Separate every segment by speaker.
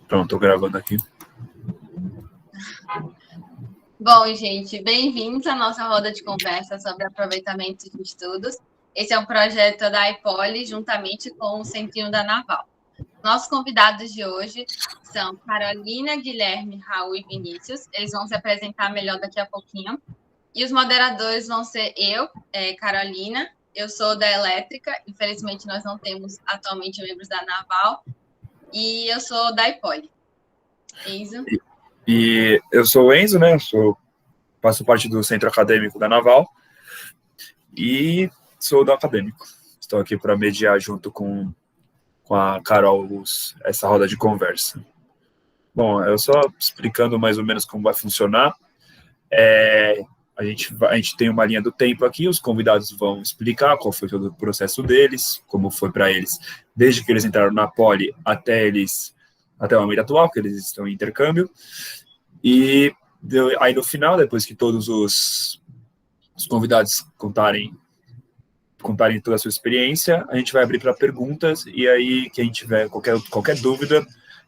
Speaker 1: Pronto, tô gravando aqui.
Speaker 2: Bom, gente, bem-vindos à nossa roda de conversa sobre aproveitamento de estudos. Esse é um projeto da iPoli, juntamente com o Centrinho da Naval. Nossos convidados de hoje são Carolina, Guilherme, Raul e Vinícius. Eles vão se apresentar melhor daqui a pouquinho. E os moderadores vão ser eu, Carolina. Eu sou da Elétrica. Infelizmente, nós não temos atualmente membros da Naval. E eu sou da iPoli. Enzo.
Speaker 1: E eu sou o Enzo, né? Faço parte do Centro Acadêmico da Naval e sou do acadêmico. Estou aqui para mediar junto com a Carol essa roda de conversa. Bom, eu só explicando mais ou menos como vai funcionar. A gente tem uma linha do tempo aqui, os convidados vão explicar qual foi todo o processo deles, como foi para eles, desde que eles entraram na Poli até o momento atual, que eles estão em intercâmbio. E aí no final, depois que todos os convidados contarem toda a sua experiência, a gente vai abrir para perguntas, e aí quem tiver qualquer dúvida,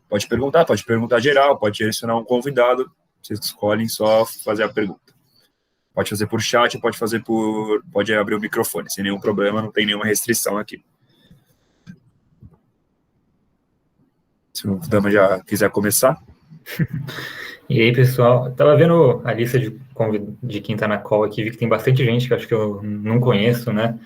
Speaker 1: pode perguntar geral, pode direcionar um convidado, vocês escolhem só fazer a pergunta. Pode fazer por chat, pode abrir o microfone, sem nenhum problema, não tem nenhuma restrição aqui. Se o Dama já quiser começar.
Speaker 3: E aí, pessoal, eu tava vendo a lista de quem tá na call aqui, vi que tem bastante gente que eu acho que eu não conheço, né?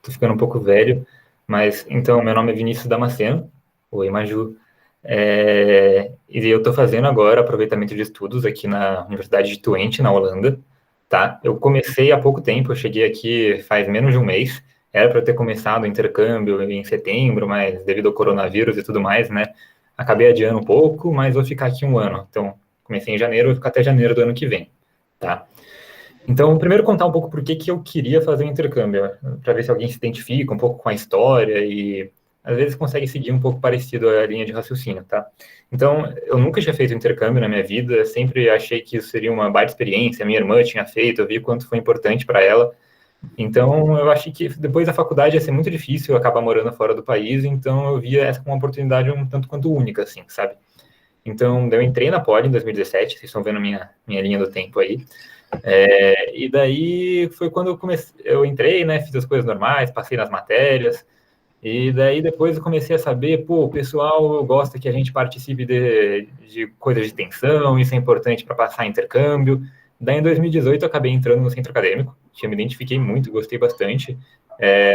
Speaker 3: Tô ficando um pouco velho, mas, então, meu nome é Vinícius Damasceno, oi, Maju. E eu tô fazendo agora aproveitamento de estudos aqui na Universidade de Twente, na Holanda, tá? Eu comecei há pouco tempo, eu cheguei aqui faz menos de um mês, era para eu ter começado o intercâmbio em setembro, mas devido ao coronavírus e tudo mais, né? Acabei adiando um pouco, mas vou ficar aqui um ano, então... Comecei em janeiro, vou ficar até janeiro do ano que vem, tá? Então, primeiro contar um pouco por que eu queria fazer o intercâmbio, para ver se alguém se identifica um pouco com a história e, às vezes, consegue seguir um pouco parecido a linha de raciocínio, tá? Então, eu nunca tinha feito intercâmbio na minha vida, sempre achei que isso seria uma baita experiência, minha irmã tinha feito, eu vi quanto foi importante para ela. Então, eu achei que depois da faculdade ia ser muito difícil acabar morando fora do país, então eu via essa como uma oportunidade um tanto quanto única, assim, sabe? Então, eu entrei na Poli em 2017, vocês estão vendo minha linha do tempo aí. E daí foi quando eu entrei, né, fiz as coisas normais, passei nas matérias, e daí depois eu comecei a saber, o pessoal gosta que a gente participe de coisas de extensão, isso é importante para passar intercâmbio. Daí em 2018 eu acabei entrando no centro acadêmico, me identifiquei muito, gostei bastante.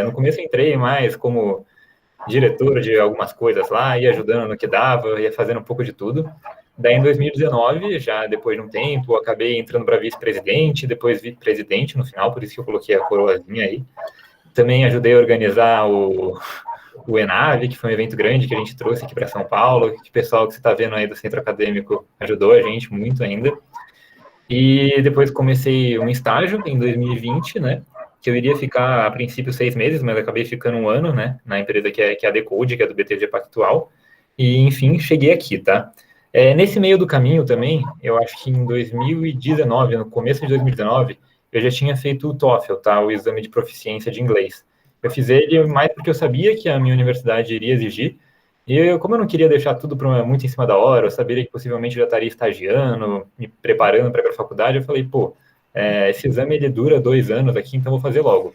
Speaker 3: No começo eu entrei mais como diretor de algumas coisas lá, ia ajudando no que dava, ia fazendo um pouco de tudo. Daí, em 2019, já depois de um tempo, acabei entrando para vice-presidente, depois vice-presidente no final, por isso que eu coloquei a coroazinha aí. Também ajudei a organizar o ENAV, que foi um evento grande que a gente trouxe aqui para São Paulo, que o pessoal que você está vendo aí do centro acadêmico ajudou a gente muito ainda. E depois comecei um estágio em 2020, né? Que eu iria ficar, a princípio, 6 meses, mas acabei ficando um ano, né, na empresa que é a Decode, que é do BTG Pactual, e, enfim, cheguei aqui, tá? Nesse meio do caminho também, eu acho que em 2019, no começo de 2019, eu já tinha feito o TOEFL, tá, o exame de proficiência de inglês. Eu fiz ele mais porque eu sabia que a minha universidade iria exigir, e como eu não queria deixar tudo muito em cima da hora, eu sabia que possivelmente já estaria estagiando, me preparando para ir para a faculdade, eu falei, esse exame ele dura 2 anos aqui, então vou fazer logo.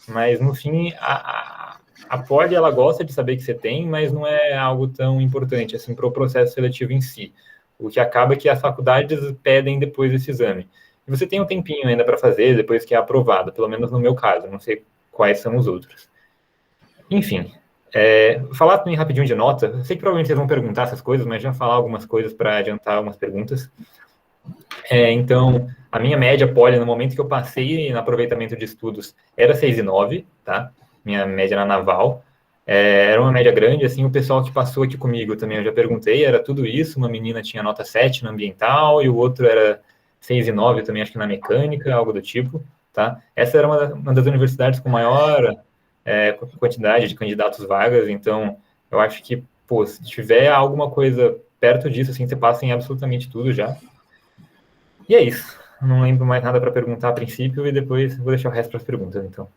Speaker 3: Mas, no fim, a Poli, ela gosta de saber que você tem, mas não é algo tão importante, assim, para o processo seletivo em si. O que acaba é que as faculdades pedem depois esse exame. E você tem um tempinho ainda para fazer, depois que é aprovado, pelo menos no meu caso, não sei quais são os outros. Enfim, falar também rapidinho de nota, eu sei que provavelmente vocês vão perguntar essas coisas, mas já falar algumas coisas para adiantar algumas perguntas. Então, a minha média Poli, no momento que eu passei no aproveitamento de estudos, era 6,9, tá? Minha média na Naval. Era uma média grande, assim, o pessoal que passou aqui comigo também, eu já perguntei, era tudo isso, uma menina tinha nota 7 na ambiental, e o outro era 6,9 também, acho que na mecânica, algo do tipo, tá? Essa era uma das universidades com maior quantidade de candidatos vagas, então, eu acho que, se tiver alguma coisa perto disso, assim, você passa em absolutamente tudo já. E é isso. Não lembro mais nada para perguntar a princípio e depois vou deixar o resto para as perguntas, então.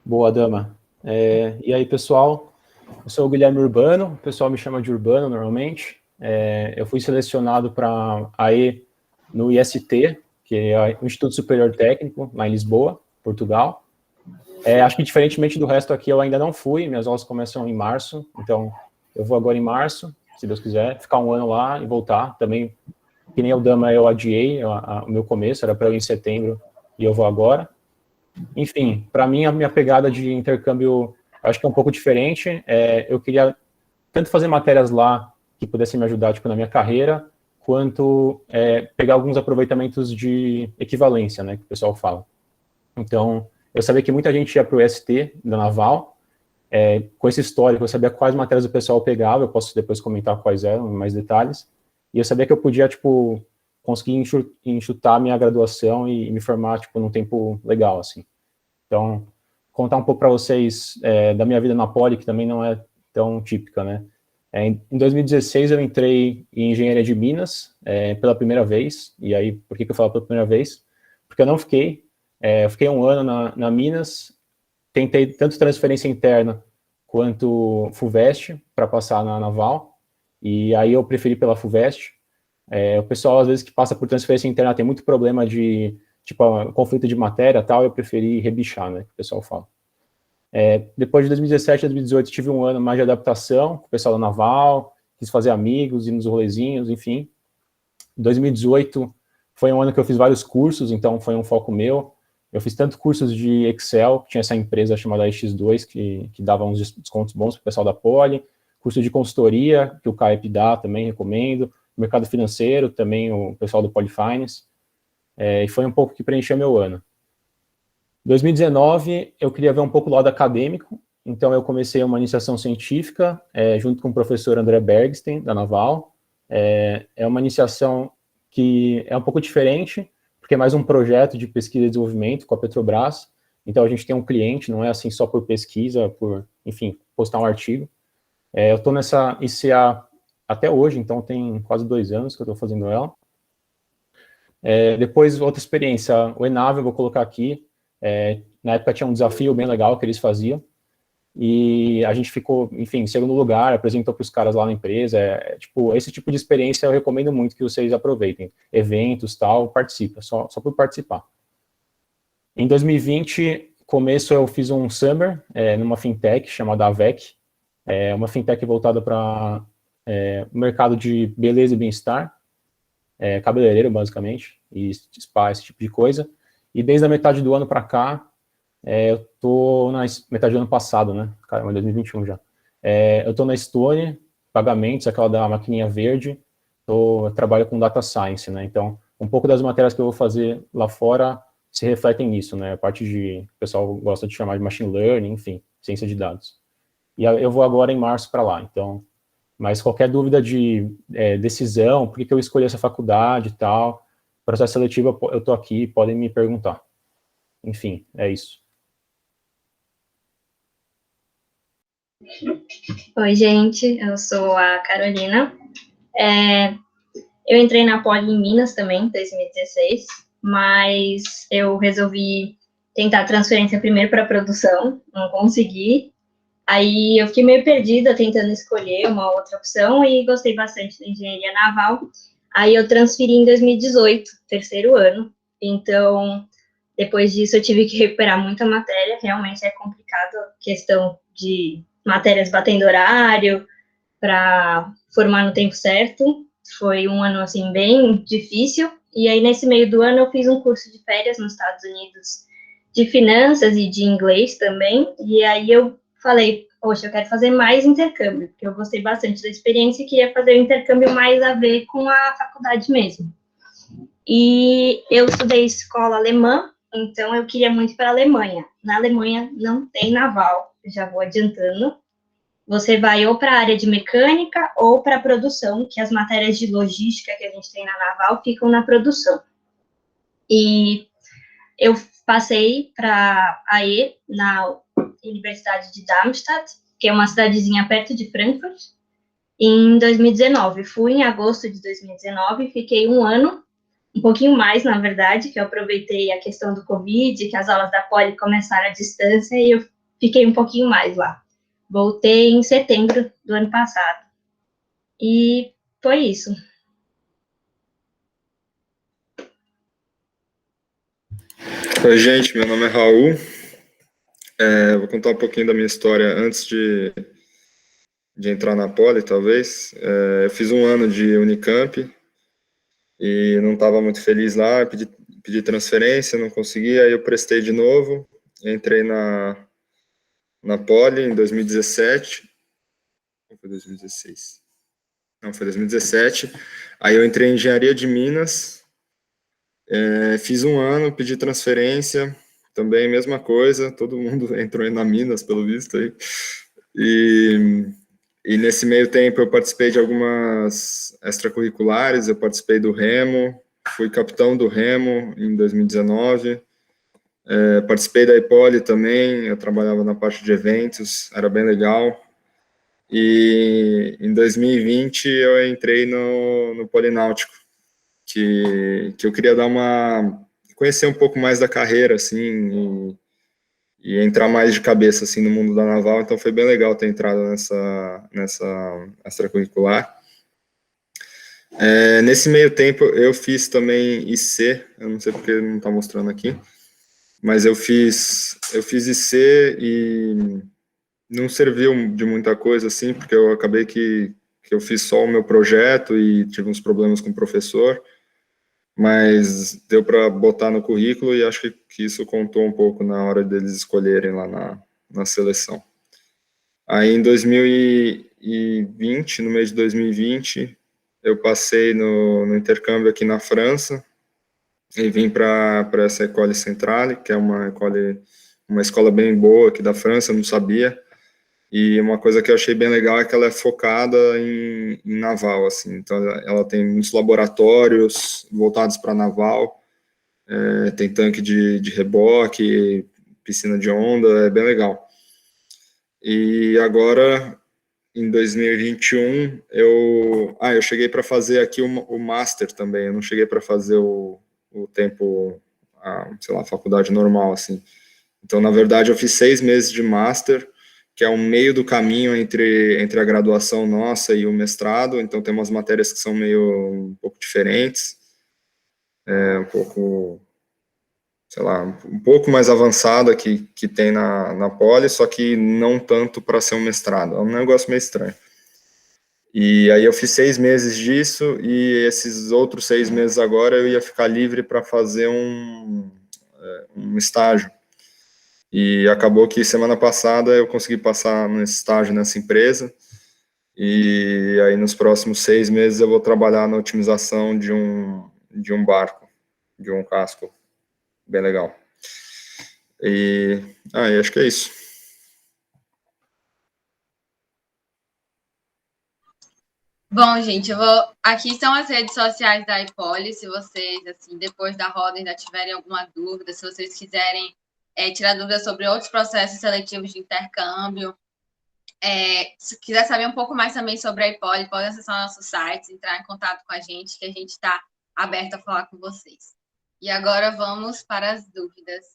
Speaker 4: Boa, Dama. E aí, pessoal? Eu sou o Guilherme Urbano, o pessoal me chama de Urbano normalmente. Eu fui selecionado para AE no IST, que é o Instituto Superior Técnico, lá em Lisboa, Portugal. Acho que diferentemente do resto aqui, eu ainda não fui, minhas aulas começam em março, então eu vou agora em março, se Deus quiser, ficar um ano lá e voltar. Também, que nem o Dama, eu adiei o meu começo, era para eu ir em setembro, e eu vou agora. Enfim, para mim, a minha pegada de intercâmbio, acho que é um pouco diferente. Eu queria tanto fazer matérias lá que pudessem me ajudar tipo, na minha carreira, quanto pegar alguns aproveitamentos de equivalência, né, que o pessoal fala. Então, eu sabia que muita gente ia para o ST da Naval, com esse histórico, eu sabia quais matérias o pessoal pegava, eu posso depois comentar quais eram, em mais detalhes, e eu sabia que eu podia, tipo, conseguir enxutar a minha graduação e me formar, tipo, num tempo legal, assim. Então, contar um pouco para vocês da minha vida na Poli, que também não é tão típica, né? Em 2016, eu entrei em Engenharia de Minas pela primeira vez, e aí, por que eu falo pela primeira vez? Porque eu não fiquei, eu fiquei um ano na Minas, tentei tanto transferência interna quanto FUVEST para passar na Naval, e aí eu preferi pela FUVEST. O pessoal, às vezes, que passa por transferência interna tem muito problema de, tipo, conflito de matéria e tal, eu preferi rebichar, né, que o pessoal fala. Depois de 2017 a 2018, tive um ano mais de adaptação com o pessoal da Naval, quis fazer amigos, ir nos rolezinhos, enfim. 2018 foi um ano que eu fiz vários cursos, então foi um foco meu. Eu fiz tanto cursos de Excel, tinha essa empresa chamada X2, que dava uns descontos bons para o pessoal da Poli, curso de consultoria, que o CAEP dá, também recomendo, mercado financeiro, também o pessoal do Polifinance, e foi um pouco que preencheu meu ano. 2019, eu queria ver um pouco o lado acadêmico, então eu comecei uma iniciação científica, junto com o professor André Bergstein, da Naval. É uma iniciação que é um pouco diferente, porque é mais um projeto de pesquisa e desenvolvimento com a Petrobras. Então, a gente tem um cliente, não é assim só por pesquisa, por, enfim, postar um artigo. Eu estou nessa ICA até hoje, então tem quase 2 anos que eu estou fazendo ela. Depois, outra experiência, o Enave, eu vou colocar aqui. Na época tinha um desafio bem legal que eles faziam, e a gente ficou, enfim, em segundo lugar, apresentou para os caras lá na empresa. Tipo, esse tipo de experiência eu recomendo muito que vocês aproveitem. Eventos, tal, participa, só por participar. Em 2020, começo, eu fiz um summer numa fintech chamada AVEC, uma fintech voltada para o mercado de beleza e bem-estar, cabeleireiro, basicamente, e spa, esse tipo de coisa. E desde a metade do ano para cá, eu tô na metade do ano passado, né? Caramba, 2021 já. Eu tô na Stone, pagamentos, aquela da maquininha verde. Eu trabalho com data science, né? Então, um pouco das matérias que eu vou fazer lá fora se refletem nisso, né? A parte de, o pessoal gosta de chamar de machine learning, enfim, ciência de dados. E eu vou agora em março para lá, então. Mas qualquer dúvida de decisão, por que eu escolhi essa faculdade e tal, processo seletivo, eu tô aqui, podem me perguntar. Enfim, é isso.
Speaker 5: Oi, gente, eu sou a Carolina. Eu entrei na Poli em Minas também, em 2016, mas eu resolvi tentar transferência primeiro para produção, não consegui. Aí eu fiquei meio perdida tentando escolher uma outra opção e gostei bastante da engenharia naval. Aí eu transferi em 2018, terceiro ano. Então, depois disso eu tive que recuperar muita matéria, realmente é complicado a questão de matérias batendo horário para formar no tempo certo. Foi um ano, assim, bem difícil. E aí, nesse meio do ano, eu fiz um curso de férias nos Estados Unidos de finanças e de inglês também. E aí eu falei, poxa, eu quero fazer mais intercâmbio, porque eu gostei bastante da experiência e queria fazer o intercâmbio mais a ver com a faculdade mesmo. E eu estudei escola alemã, então eu queria muito ir para a Alemanha. Na Alemanha não tem naval, já vou adiantando. Você vai ou para a área de mecânica ou para a produção, que as matérias de logística que a gente tem na naval ficam na produção. E eu passei para a AE, na Universidade de Darmstadt, que é uma cidadezinha perto de Frankfurt, em 2019. Fui em agosto de 2019, fiquei um ano, um pouquinho mais, na verdade, que eu aproveitei a questão do Covid, que as aulas da Poli começaram à distância, e eu fiquei um pouquinho mais lá. Voltei em setembro do ano passado. E foi isso.
Speaker 6: Oi, gente, meu nome é Raul. Vou contar um pouquinho da minha história antes de entrar na Poli, talvez. Eu fiz um ano de Unicamp e não estava muito feliz lá, pedi transferência, não consegui, aí eu prestei de novo, entrei na Poli em 2017, ou foi 2016? Não, foi 2017, aí eu entrei em Engenharia de Minas, fiz um ano, pedi transferência, também mesma coisa, todo mundo entrou na Minas, pelo visto, aí. E nesse meio tempo eu participei de algumas extracurriculares, eu participei do Remo, fui capitão do Remo em 2019, participei da Ipoli também, eu trabalhava na parte de eventos, era bem legal. E em 2020 eu entrei no Polináutico, que eu queria conhecer um pouco mais da carreira, assim, e entrar mais de cabeça, assim, no mundo da naval, então foi bem legal ter entrado nessa extracurricular. Nesse meio tempo eu fiz também IC, eu não sei porque não está mostrando aqui, mas eu fiz IC e não serviu de muita coisa, assim, porque eu acabei que eu fiz só o meu projeto e tive uns problemas com o professor, mas deu para botar no currículo e acho que isso contou um pouco na hora deles escolherem lá na seleção. Aí em 2020, no mês de 2020, eu passei no intercâmbio aqui na França e vim para essa École Centrale, que é uma escola bem boa aqui da França, eu não sabia. E uma coisa que eu achei bem legal é que ela é focada em naval, assim. Então, ela tem muitos laboratórios voltados para naval, tem tanque de reboque, piscina de onda, é bem legal. E agora, em 2021, eu cheguei para fazer aqui o Master também, eu não cheguei para fazer o tempo, sei lá, a faculdade normal, assim. Então, na verdade, eu fiz 6 meses de Master, que é um meio do caminho entre a graduação nossa e o mestrado, então tem umas matérias que são um pouco diferentes, um pouco, sei lá, um pouco mais avançada que tem na Poli, só que não tanto para ser um mestrado, é um negócio meio estranho. E aí eu fiz 6 meses disso, e esses outros 6 meses agora eu ia ficar livre para fazer um estágio. E acabou que semana passada eu consegui passar no estágio nessa empresa, e aí nos próximos 6 meses eu vou trabalhar na otimização de um barco, de um casco, bem legal. E acho que é isso.
Speaker 2: Bom, gente, aqui estão as redes sociais da Ipoli, se vocês, assim, depois da roda ainda tiverem alguma dúvida, se vocês quiserem tirar dúvidas sobre outros processos seletivos de intercâmbio, se quiser saber um pouco mais também sobre a Ipoli, pode acessar nosso site, entrar em contato com a gente, que a gente está aberto a falar com vocês. E agora vamos para as dúvidas,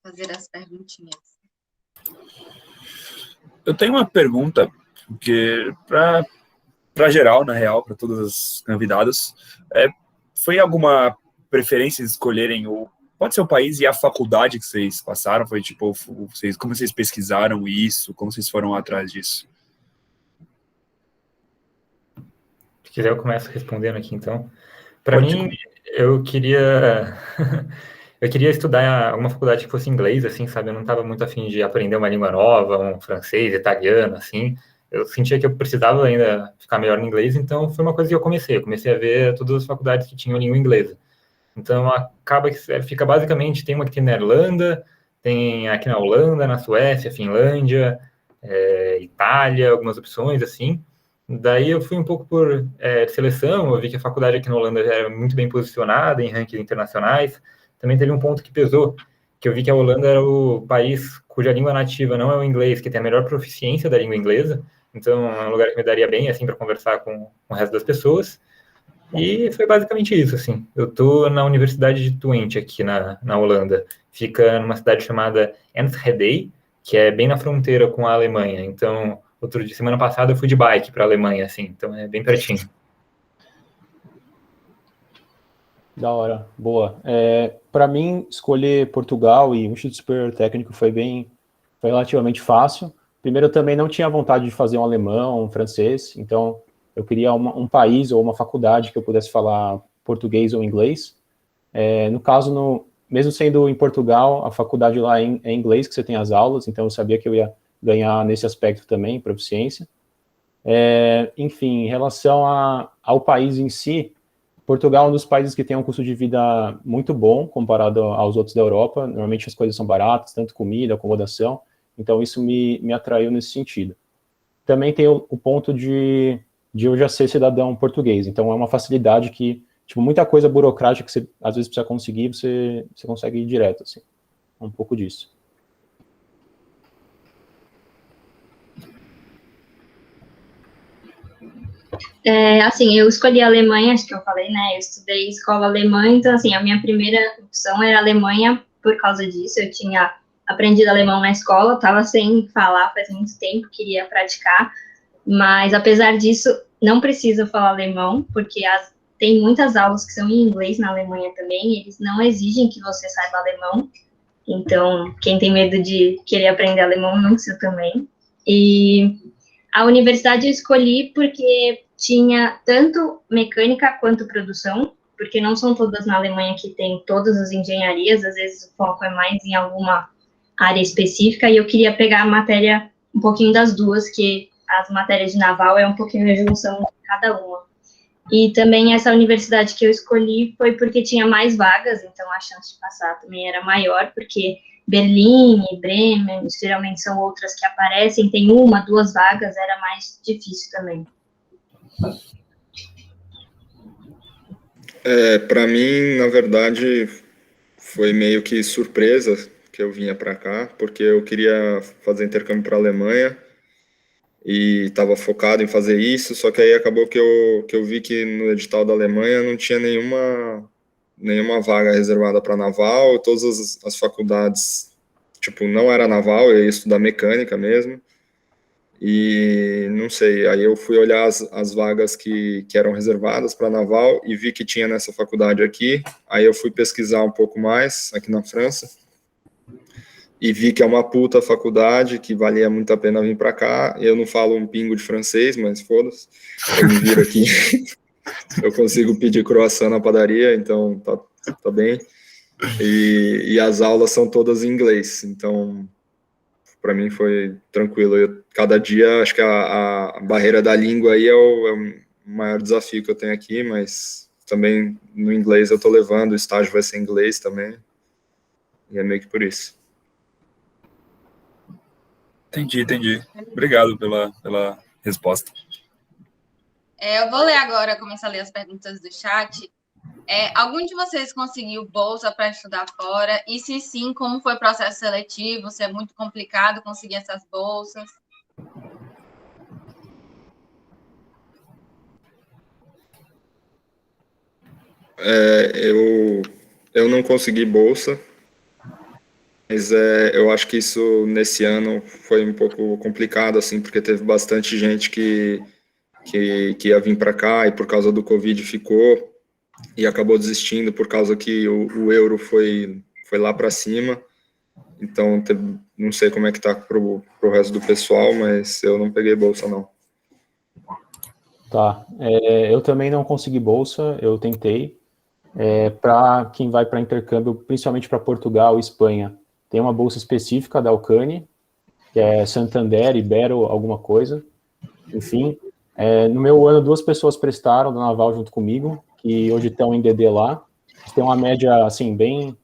Speaker 2: fazer as perguntinhas.
Speaker 1: Eu tenho uma pergunta, que para geral, na real, para todos os convidados, foi alguma preferência em escolherem pode ser o país e a faculdade que vocês passaram? Foi tipo, como vocês pesquisaram isso? Como vocês foram atrás disso?
Speaker 3: Se quiser, eu começo respondendo aqui, então. Para mim, eu queria estudar alguma faculdade que fosse inglês, assim, sabe? Eu não estava muito afim de aprender uma língua nova, um francês, italiano, assim. Eu sentia que eu precisava ainda ficar melhor no inglês, então foi uma coisa que eu comecei. Eu comecei a ver todas as faculdades que tinham língua inglesa. Então, acaba que fica basicamente, tem uma que tem na Irlanda, tem aqui na Holanda, na Suécia, Finlândia, Itália, algumas opções, assim. Daí eu fui um pouco por seleção, eu vi que a faculdade aqui na Holanda já era muito bem posicionada em rankings internacionais. Também teve um ponto que pesou, que eu vi que a Holanda era o país cuja língua nativa não é o inglês, que tem a melhor proficiência da língua inglesa. Então, é um lugar que me daria bem, assim, para conversar com o resto das pessoas. E foi basicamente isso, assim. Eu estou na Universidade de Twente, aqui na Holanda. Fica numa cidade chamada Enschede, que é bem na fronteira com a Alemanha. Então, semana passada eu fui de bike para a Alemanha, assim, então é bem pertinho.
Speaker 4: Da hora, boa. Para mim, escolher Portugal e o Instituto Superior Técnico foi relativamente fácil. Primeiro, eu também não tinha vontade de fazer um alemão, um francês, então eu queria um país ou uma faculdade que eu pudesse falar português ou inglês. No caso, mesmo sendo em Portugal, a faculdade lá é em inglês que você tem as aulas, então eu sabia que eu ia ganhar nesse aspecto também, proficiência. Enfim, em relação ao país em si, Portugal é um dos países que tem um custo de vida muito bom comparado aos outros da Europa. Normalmente as coisas são baratas, tanto comida, acomodação. Então isso me atraiu nesse sentido. Também tem o ponto de eu já ser cidadão português. Então é uma facilidade que, tipo, muita coisa burocrática que você às vezes precisa conseguir, você consegue ir direto, assim. Um pouco disso.
Speaker 5: Assim, eu escolhi a Alemanha, acho que eu falei, né? Eu estudei escola alemã, então, assim, a minha primeira opção era a Alemanha por causa disso. Eu tinha aprendido alemão na escola, estava sem falar faz muito tempo, queria praticar, mas apesar disso, não preciso falar alemão, porque tem muitas aulas que são em inglês na Alemanha também, eles não exigem que você saiba alemão, então, quem tem medo de querer aprender alemão, não precisa também. E a universidade eu escolhi porque tinha tanto mecânica quanto produção, porque não são todas na Alemanha que tem todas as engenharias, às vezes o foco é mais em alguma área específica, e eu queria pegar a matéria um pouquinho das duas, que as matérias de naval é um pouquinho a junção de cada uma. E também essa universidade que eu escolhi foi porque tinha mais vagas, então a chance de passar também era maior, porque Berlim e Bremen, geralmente são outras que aparecem, tem 1, 2 vagas, era mais difícil também.
Speaker 6: Para mim, na verdade, foi meio que surpresa que eu vinha para cá, porque eu queria fazer intercâmbio para a Alemanha e estava focado em fazer isso, só que aí acabou que eu vi que no edital da Alemanha não tinha nenhuma vaga reservada para naval, todas as faculdades, tipo, não era naval, eu ia estudar mecânica mesmo, e não sei, aí eu fui olhar as vagas que eram reservadas para naval e vi que tinha nessa faculdade aqui, aí eu fui pesquisar um pouco mais aqui na França e vi que é uma puta faculdade, que valia muito a pena vir para cá. Eu não falo um pingo de francês, mas foda-se, eu me viro aqui, eu consigo pedir croissant na padaria, então tá bem, e as aulas são todas em inglês, então para mim foi tranquilo. Cada dia, acho que a barreira da língua aí é o maior desafio que eu tenho aqui, mas também no inglês eu tô levando, o estágio vai ser em inglês também, e é meio que por isso.
Speaker 1: Entendi. Obrigado pela resposta.
Speaker 2: Eu vou ler agora, começar a ler as perguntas do chat. Algum de vocês conseguiu bolsa para estudar fora? E se sim, como foi o processo seletivo? Se é muito complicado conseguir essas bolsas?
Speaker 6: Eu não consegui bolsa, mas eu acho que isso nesse ano foi um pouco complicado, assim, porque teve bastante gente que ia vir para cá e por causa do Covid ficou e acabou desistindo por causa que o euro foi lá para cima. Então, não sei como é que tá pro resto do pessoal, mas eu não peguei bolsa, não.
Speaker 4: Tá. Eu também não consegui bolsa, eu tentei. Para quem vai para intercâmbio, principalmente para Portugal e Espanha, tem uma bolsa específica da Alcane, que é Santander, Ibero, alguma coisa. Enfim, no meu ano, 2 pessoas prestaram da Naval junto comigo, que hoje estão em DD lá. Tem uma média, assim, bem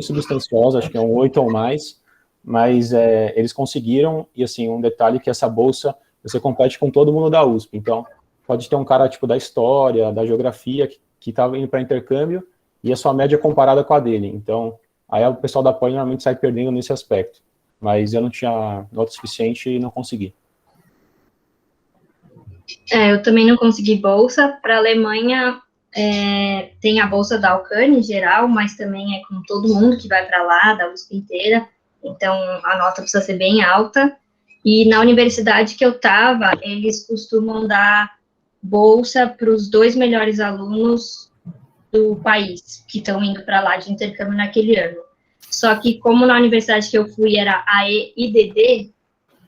Speaker 4: substanciosa, acho que é um 8 ou mais, mas eles conseguiram, e assim, um detalhe que essa bolsa, você compete com todo mundo da USP, então pode ter um cara, tipo, da história, da geografia, que estava indo para intercâmbio, e a sua média é comparada com a dele, então, aí o pessoal da Poli normalmente sai perdendo nesse aspecto, mas eu não tinha nota suficiente e não consegui.
Speaker 5: Eu também não consegui bolsa. Para a Alemanha, tem a bolsa da Alcane em geral, mas também é com todo mundo que vai para lá, da USP inteira. Então, a nota precisa ser bem alta. E na universidade que eu estava, eles costumam dar bolsa para os 2 melhores alunos do país, que estão indo para lá de intercâmbio naquele ano. Só que, como na universidade que eu fui era AE e DD,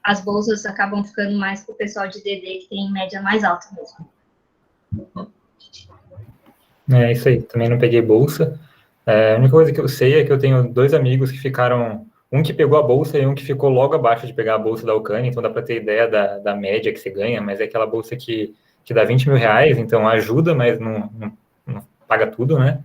Speaker 5: as bolsas acabam ficando mais para o pessoal de DD, que tem média mais alta mesmo.
Speaker 3: É isso aí, também não peguei bolsa. A única coisa que eu sei é que eu tenho 2 amigos que ficaram, um que pegou a bolsa e um que ficou logo abaixo de pegar a bolsa da UCAN, então dá para ter ideia da média que você ganha, mas é aquela bolsa que dá 20 mil reais, então ajuda, mas não paga tudo, né?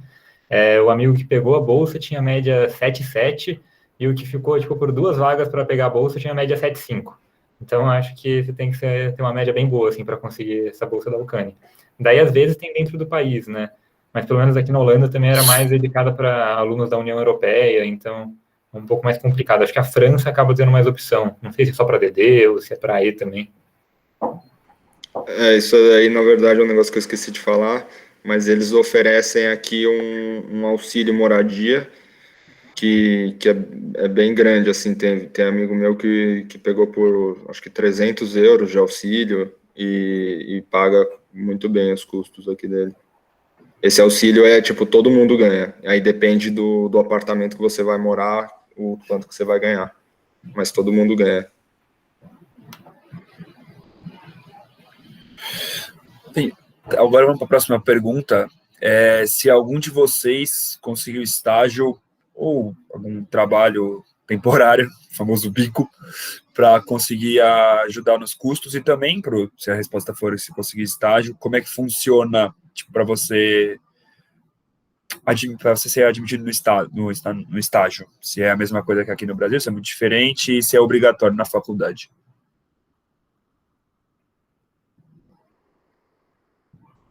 Speaker 3: O amigo que pegou a bolsa tinha média 7,7 e o que ficou tipo, por 2 vagas para pegar a bolsa tinha média 7,5. Então acho que você tem que ter uma média bem boa assim, para conseguir essa bolsa da UCAN. Daí às vezes tem dentro do país, né? Mas pelo menos aqui na Holanda também era mais dedicada para alunos da União Europeia, então é um pouco mais complicado. Acho que a França acaba tendo mais opção. Não sei se é só para DD ou se é para E também.
Speaker 6: Isso aí, na verdade, é um negócio que eu esqueci de falar, mas eles oferecem aqui um auxílio moradia, que é bem grande, assim, tem amigo meu que pegou por, acho que 300 euros de auxílio e paga muito bem os custos aqui dele. Esse auxílio tipo, todo mundo ganha, aí depende do apartamento que você vai morar, o quanto que você vai ganhar, mas todo mundo ganha.
Speaker 1: Agora vamos para a próxima pergunta. Se algum de vocês conseguiu estágio ou algum trabalho temporário, famoso bico, para conseguir ajudar nos custos e também, se a resposta for se conseguir estágio, como é que funciona tipo, para você ser admitido no estágio? Se é a mesma coisa que aqui no Brasil, se é muito diferente e se é obrigatório na faculdade.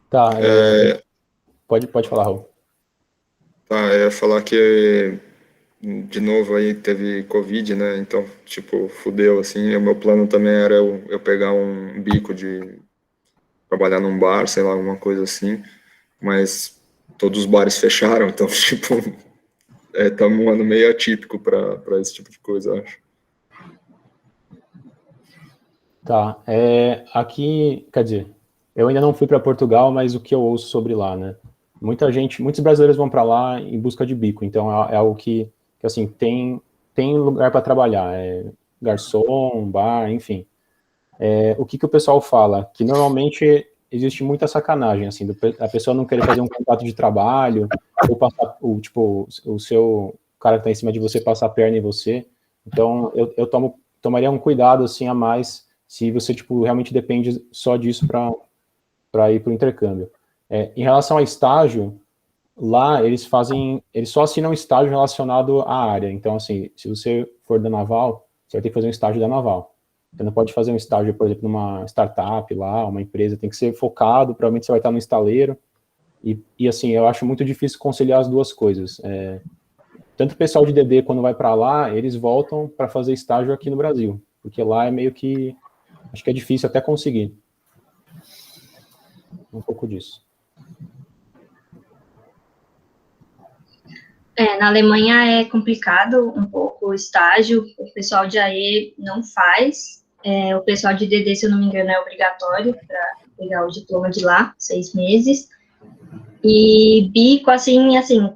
Speaker 4: Tá, pode falar, Raul.
Speaker 6: Tá, eu ia falar que, de novo, aí teve Covid, né? Então, tipo, fudeu, assim. O meu plano também era eu pegar um bico de trabalhar num bar, sei lá, alguma coisa assim. Mas todos os bares fecharam, então, tipo, tá um ano meio atípico para esse tipo de coisa, eu acho.
Speaker 4: Tá, aqui, quer dizer, eu ainda não fui para Portugal, mas o que eu ouço sobre lá, né? Muitos brasileiros vão para lá em busca de bico, então é algo que assim, tem lugar para trabalhar, garçom, bar, enfim. O que o pessoal fala? Que normalmente existe muita sacanagem, assim, a pessoa não querer fazer um contrato de trabalho, ou passar, o cara que tá em cima de você passar a perna em você. Então, eu tomaria um cuidado, assim, a mais, se você, tipo, realmente depende só disso para ir para o intercâmbio. Em relação a estágio, lá eles só assinam estágio relacionado à área. Então, assim, se você for da Naval, você vai ter que fazer um estágio da Naval. Você não pode fazer um estágio, por exemplo, numa startup lá, uma empresa, tem que ser focado, provavelmente você vai estar no estaleiro. E assim, eu acho muito difícil conciliar as duas coisas. Tanto o pessoal de DD, quando vai para lá, eles voltam para fazer estágio aqui no Brasil, porque lá é meio que, acho que é difícil até conseguir. Um pouco disso.
Speaker 5: Na Alemanha é complicado um pouco o estágio, o pessoal de AE não faz, o pessoal de DD, se eu não me engano, é obrigatório para pegar o diploma de lá, 6 meses, e bico, assim,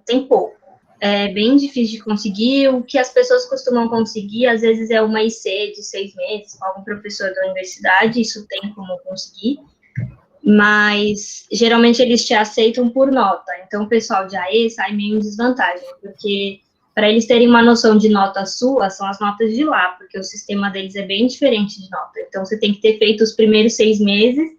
Speaker 5: tem pouco, é bem difícil de conseguir. O que as pessoas costumam conseguir, às vezes, é uma IC de 6 meses, com algum professor da universidade, isso tem como conseguir, mas geralmente eles te aceitam por nota, então o pessoal de AE sai meio em desvantagem, porque para eles terem uma noção de nota sua, são as notas de lá, porque o sistema deles é bem diferente de nota, então você tem que ter feito os primeiros 6 meses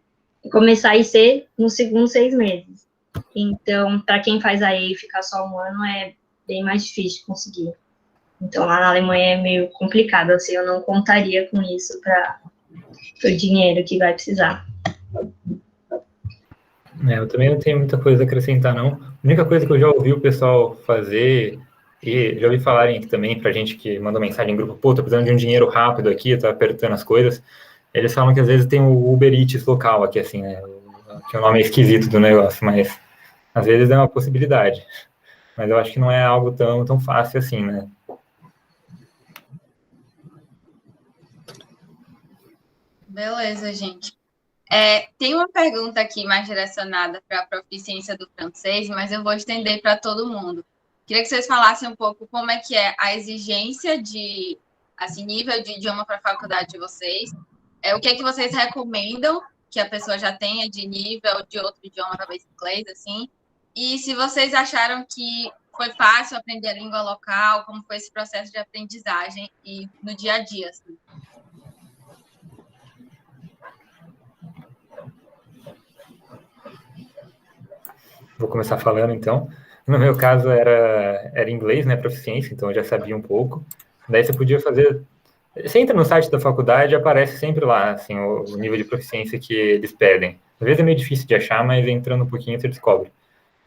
Speaker 5: e começar a IC nos segundos 6 meses, então para quem faz AE e ficar só um ano é bem mais difícil de conseguir, então lá na Alemanha é meio complicado, assim, eu não contaria com isso para o dinheiro que vai precisar.
Speaker 3: Eu também não tenho muita coisa a acrescentar, não. A única coisa que eu já ouvi o pessoal fazer, e já ouvi falarem aqui também, pra gente que mandou mensagem em grupo, tô precisando de um dinheiro rápido aqui, tô apertando as coisas, eles falam que às vezes tem o Uber Eats local aqui, assim, né, que o nome é esquisito do negócio, mas às vezes é uma possibilidade. Mas eu acho que não é algo tão fácil assim, né?
Speaker 2: Beleza, gente. Tem uma pergunta aqui mais direcionada para a proficiência do francês, mas eu vou estender para todo mundo. Queria que vocês falassem um pouco como é que é a exigência de, assim, nível de idioma para a faculdade de vocês. O que é que vocês recomendam que a pessoa já tenha de nível de outro idioma, talvez inglês, assim. E se vocês acharam que foi fácil aprender a língua local, como foi esse processo de aprendizagem e no dia a dia, assim.
Speaker 3: Vou começar falando, então. No meu caso, era inglês, né, proficiência, então eu já sabia um pouco. Daí você podia fazer... Você entra no site da faculdade, aparece sempre lá, assim, o nível de proficiência que eles pedem. Às vezes é meio difícil de achar, mas entrando um pouquinho você descobre.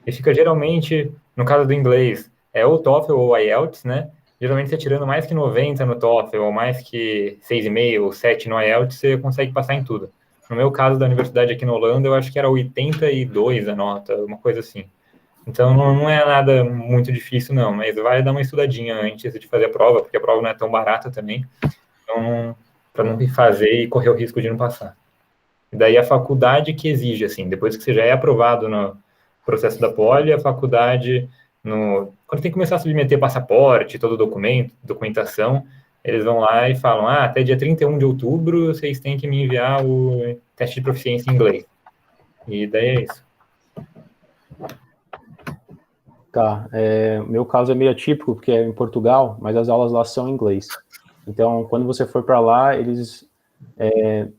Speaker 3: E fica geralmente, no caso do inglês, ou TOEFL ou IELTS, né? Geralmente você tirando mais que 90 no TOEFL, ou mais que 6,5 ou 7 no IELTS, você consegue passar em tudo. No meu caso da universidade aqui na Holanda, eu acho que era 82 a nota, uma coisa assim. Então não é nada muito difícil, não, mas vale dar uma estudadinha antes de fazer a prova, porque a prova não é tão barata também. Então, para não fazer e correr o risco de não passar. E daí a faculdade que exige, assim, depois que você já é aprovado no processo da poli, a faculdade, quando tem que começar a submeter passaporte, todo documentação, eles vão lá e falam, até dia 31 de outubro vocês têm que me enviar o teste de proficiência em inglês. E daí é isso.
Speaker 4: Tá, meu caso é meio atípico, porque é em Portugal, mas as aulas lá são em inglês. Então, quando você for para lá, eles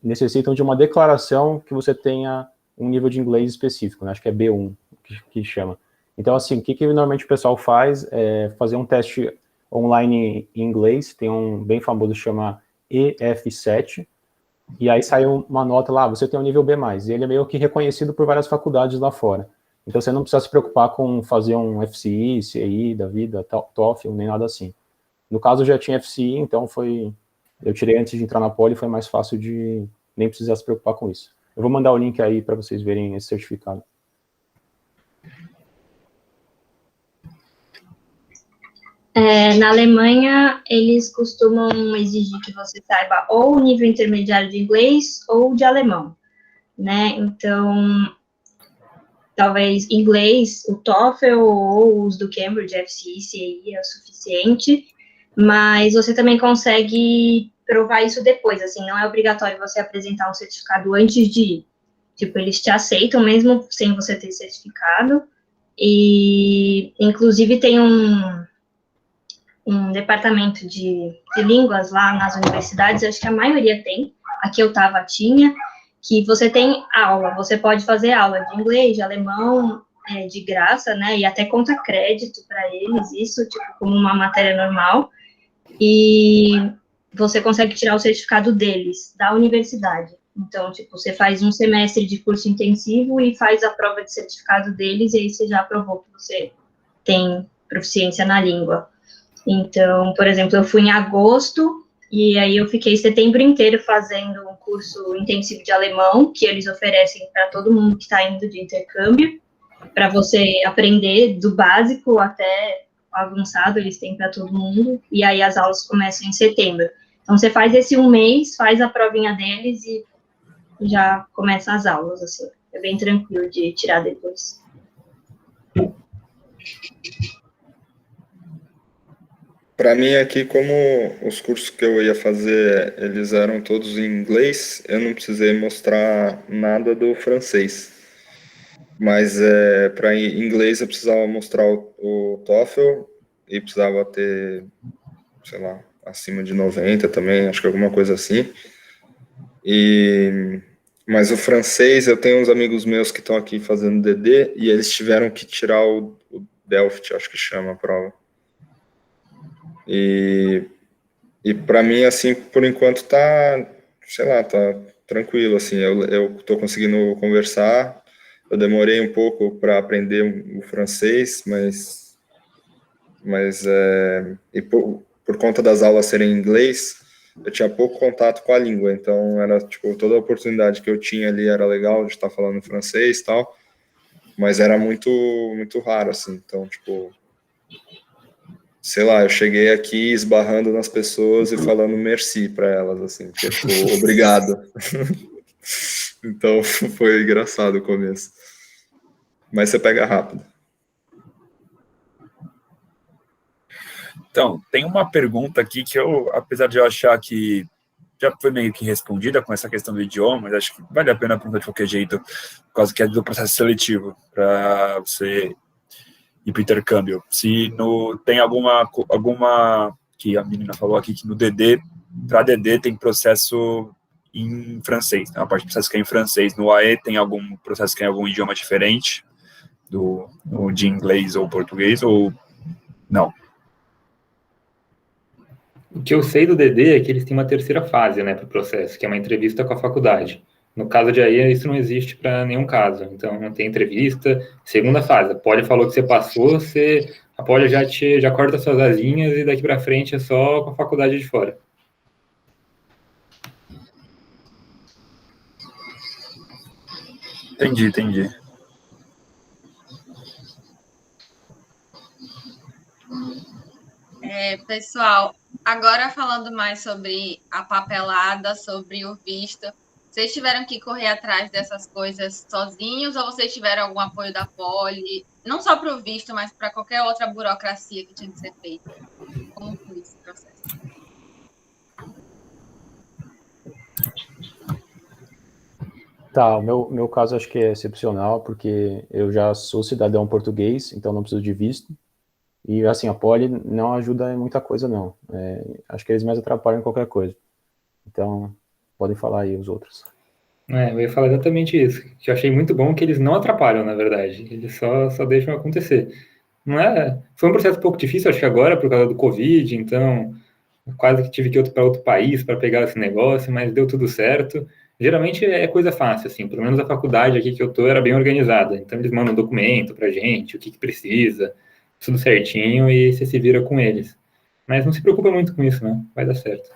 Speaker 4: necessitam de uma declaração que você tenha um nível de inglês específico, né? Acho que é B1, que chama. Então, assim, o que normalmente o pessoal faz é fazer um teste online em inglês, tem um bem famoso que chama EF7, e aí sai uma nota lá, você tem um nível B+, e ele é meio que reconhecido por várias faculdades lá fora. Então, você não precisa se preocupar com fazer um FCI, CI da vida, TOEFL, nem nada assim. No caso, eu já tinha FCI, então eu tirei antes de entrar na poli, foi mais fácil de nem precisar se preocupar com isso. Eu vou mandar o link aí para vocês verem esse certificado.
Speaker 5: Na Alemanha, eles costumam exigir que você saiba ou o nível intermediário de inglês ou de alemão, né? Então, talvez inglês, o TOEFL ou os do Cambridge, FCI, CI é o suficiente, mas você também consegue provar isso depois, assim, não é obrigatório você apresentar um certificado antes de ir. Tipo, eles te aceitam mesmo sem você ter certificado, e inclusive tem um departamento de línguas lá nas universidades, acho que a maioria tem, aqui eu tinha, que você tem aula, você pode fazer aula de inglês, de alemão, de graça, né, e até conta crédito para eles, isso, tipo, como uma matéria normal, e você consegue tirar o certificado deles, da universidade. Então, tipo, você faz um semestre de curso intensivo e faz a prova de certificado deles, e aí você já provou que você tem proficiência na língua. Então, por exemplo, eu fui em agosto, e aí eu fiquei setembro inteiro fazendo um curso intensivo de alemão, que eles oferecem para todo mundo que está indo de intercâmbio, para você aprender do básico até o avançado, eles têm para todo mundo, e aí as aulas começam em setembro. Então, você faz esse um mês, faz a provinha deles e já começa as aulas, assim. É bem tranquilo de tirar depois.
Speaker 6: Para mim aqui, como os cursos que eu ia fazer, eles eram todos em inglês, eu não precisei mostrar nada do francês. Mas para inglês eu precisava mostrar o TOEFL e precisava ter, sei lá, acima de 90 também, acho que alguma coisa assim. Mas o francês, eu tenho uns amigos meus que estão aqui fazendo DD e eles tiveram que tirar o Delft, acho que chama a prova. E para mim, assim, por enquanto tá, sei lá, tá tranquilo, assim, eu tô conseguindo conversar, eu demorei um pouco para aprender o francês, mas e por conta das aulas serem em inglês, eu tinha pouco contato com a língua, então era, tipo, toda a oportunidade que eu tinha ali era legal de estar falando francês e tal, mas era muito, muito raro, assim, então, tipo, sei lá, eu cheguei aqui esbarrando nas pessoas e falando merci para elas, assim, tipo, obrigado. Então, foi engraçado o começo. Mas você pega rápido.
Speaker 1: Então, tem uma pergunta aqui que eu, apesar de eu achar que já foi meio que respondida com essa questão do idioma, mas acho que vale a pena perguntar de qualquer jeito, por causa que é do processo seletivo, para você ir para o intercâmbio. Se tem alguma que a menina falou aqui, que no DD, para DD tem processo em francês, tem uma parte do processo que é em francês. No AE tem algum processo que é em algum idioma diferente de inglês ou português, ou não?
Speaker 3: O que eu sei do DD é que eles têm uma terceira fase, né, para o processo, que é uma entrevista com a faculdade. No caso de AE, isso não existe para nenhum caso. Então, não tem entrevista. Segunda fase, a Poli falou que você passou, a Poli já corta suas asinhas e daqui para frente é só com a faculdade de fora.
Speaker 1: Entendi.
Speaker 2: Pessoal, agora falando mais sobre a papelada, sobre o visto, vocês tiveram que correr atrás dessas coisas sozinhos ou vocês tiveram algum apoio da Poli? Não só para o visto, mas para qualquer outra burocracia que tinha que ser feita. Como foi esse processo?
Speaker 4: Tá, o meu caso acho que é excepcional, porque eu já sou cidadão português, então não preciso de visto. E, assim, a Poli não ajuda em muita coisa, não. Acho que eles mais atrapalham em qualquer coisa. Então, podem falar aí os outros.
Speaker 3: Eu ia falar exatamente isso, que eu achei muito bom que eles não atrapalham, na verdade. Eles só deixam acontecer. Foi um processo um pouco difícil, acho que agora, por causa do Covid, então quase que tive que ir para outro país para pegar esse negócio, mas deu tudo certo. Geralmente é coisa fácil, assim, pelo menos a faculdade aqui que eu tô era bem organizada, então eles mandam um documento pra gente, o que precisa, tudo certinho, e você se vira com eles. Mas não se preocupa muito com isso, né? Vai dar certo.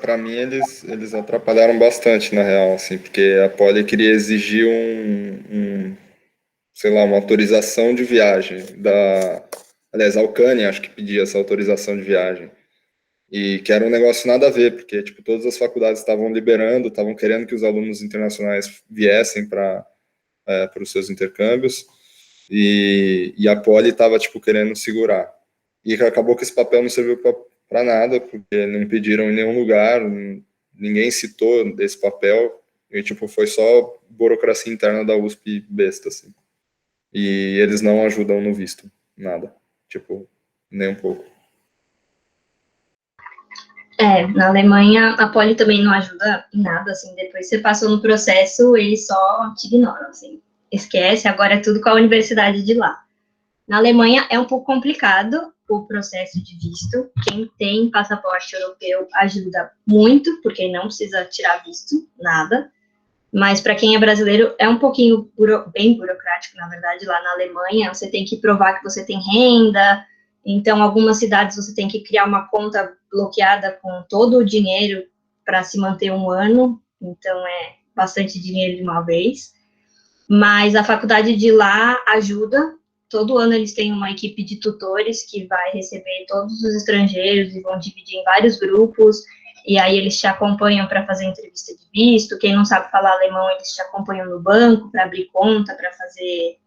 Speaker 6: Para mim, eles atrapalharam bastante, na real, assim, porque a Poli queria exigir sei lá, uma autorização de viagem. Aliás, a Alcânia acho que pedia essa autorização de viagem. E que era um negócio nada a ver, porque tipo, todas as faculdades estavam liberando, estavam querendo que os alunos internacionais viessem para os seus intercâmbios, e a Poli estava tipo, querendo segurar. E acabou que esse papel não serviu para nada, porque não pediram em nenhum lugar, ninguém citou esse papel, e tipo, foi só burocracia interna da USP besta, assim. E eles não ajudam no visto, nada, tipo, nem um pouco.
Speaker 5: Na Alemanha, a Poli também não ajuda em nada, assim, depois você passou no processo, eles só te ignoram, assim, esquece, agora é tudo com a universidade de lá. Na Alemanha é um pouco complicado o processo de visto, quem tem passaporte europeu ajuda muito, porque não precisa tirar visto, nada, mas para quem é brasileiro é um pouquinho bem burocrático, na verdade, lá na Alemanha, você tem que provar que você tem renda. Então, algumas cidades você tem que criar uma conta bloqueada com todo o dinheiro para se manter um ano, então é bastante dinheiro de uma vez. Mas a faculdade de lá ajuda, todo ano eles têm uma equipe de tutores que vai receber todos os estrangeiros e vão dividir em vários grupos, e aí eles te acompanham para fazer entrevista de visto. Quem não sabe falar alemão, eles te acompanham no banco para abrir conta, para fazer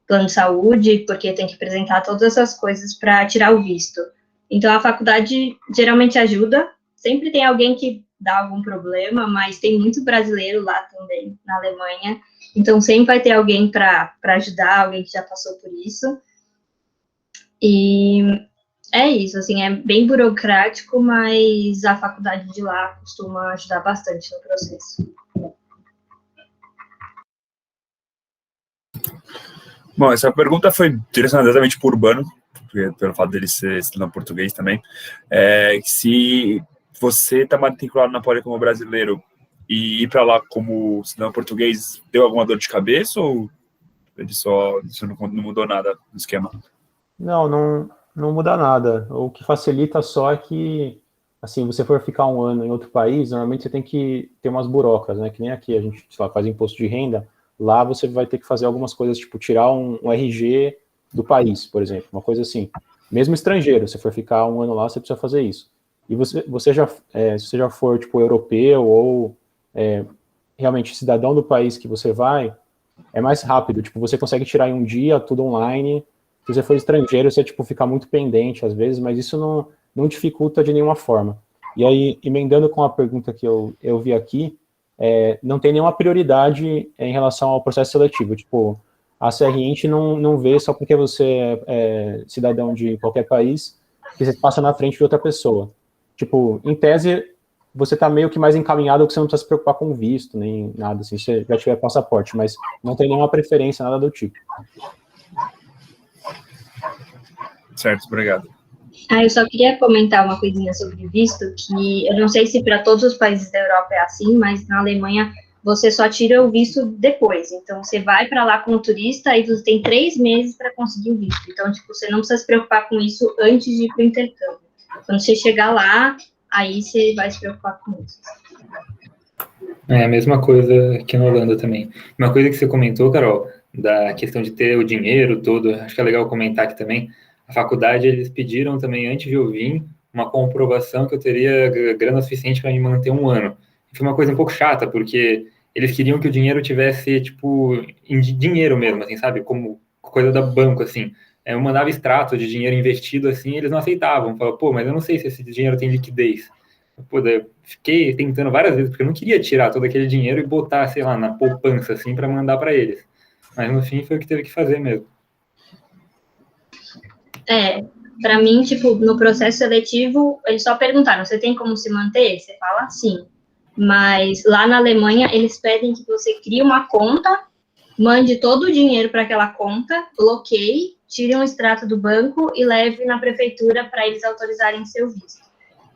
Speaker 5: plano de saúde, porque tem que apresentar todas essas coisas para tirar o visto. Então, a faculdade geralmente ajuda, sempre tem alguém que dá algum problema, mas tem muito brasileiro lá também, na Alemanha, então sempre vai ter alguém para ajudar, alguém que já passou por isso. E é isso, assim, é bem burocrático, mas a faculdade de lá costuma ajudar bastante no processo.
Speaker 1: Bom, essa pergunta foi direcionada exatamente para o Urbano, pelo fato dele ser estudante português também. Se você está matriculado na Poli como brasileiro e ir para lá como cidadão português, deu alguma dor de cabeça ou isso não mudou nada no esquema?
Speaker 4: Não muda nada. O que facilita só é que, assim, você for ficar um ano em outro país, normalmente você tem que ter umas burocas, né? Que nem aqui, a gente, sei lá, faz imposto de renda. Lá você vai ter que fazer algumas coisas, tipo tirar um RG do país, por exemplo, uma coisa assim. Mesmo estrangeiro, se for ficar um ano lá, você precisa fazer isso. E se você já for, tipo, europeu ou realmente cidadão do país que você vai, é mais rápido, tipo, você consegue tirar em um dia, tudo online. Se você for estrangeiro, você, tipo, fica muito pendente às vezes, mas isso não dificulta de nenhuma forma. E aí, emendando com a pergunta que eu vi aqui, não tem nenhuma prioridade em relação ao processo seletivo, tipo, a CRIente não vê só porque você é cidadão de qualquer país, que você passa na frente de outra pessoa. Tipo, em tese, você está meio que mais encaminhado que você não precisa se preocupar com visto, nem nada, assim, se você já tiver passaporte, mas não tem nenhuma preferência, nada do tipo.
Speaker 1: Certo, obrigado.
Speaker 5: Eu só queria comentar uma coisinha sobre visto, que eu não sei se para todos os países da Europa é assim, mas na Alemanha você só tira o visto depois. Então, você vai para lá como turista e você tem 3 meses para conseguir o visto. Então, tipo, você não precisa se preocupar com isso antes de ir para o intercâmbio. Quando você chegar lá, aí você vai se preocupar com isso.
Speaker 3: É a mesma coisa aqui na Holanda também. Uma coisa que você comentou, Carol, da questão de ter o dinheiro todo, acho que é legal comentar aqui também. A faculdade, eles pediram também, antes de eu vir, uma comprovação que eu teria grana suficiente para me manter um ano. Foi uma coisa um pouco chata, porque eles queriam que o dinheiro tivesse, tipo, em dinheiro mesmo, assim, sabe? Como coisa da banco, assim. Eu mandava extrato de dinheiro investido, assim, e eles não aceitavam. Falavam, pô, mas eu não sei se esse dinheiro tem liquidez. Pô, daí eu fiquei tentando várias vezes, porque eu não queria tirar todo aquele dinheiro e botar, sei lá, na poupança, assim, para mandar para eles. Mas no fim foi o que teve que fazer mesmo.
Speaker 5: Para mim, tipo, no processo seletivo, eles só perguntaram, você tem como se manter? Você fala sim. Mas lá na Alemanha, eles pedem que você crie uma conta, mande todo o dinheiro para aquela conta, bloqueie, tire um extrato do banco e leve na prefeitura para eles autorizarem seu visto.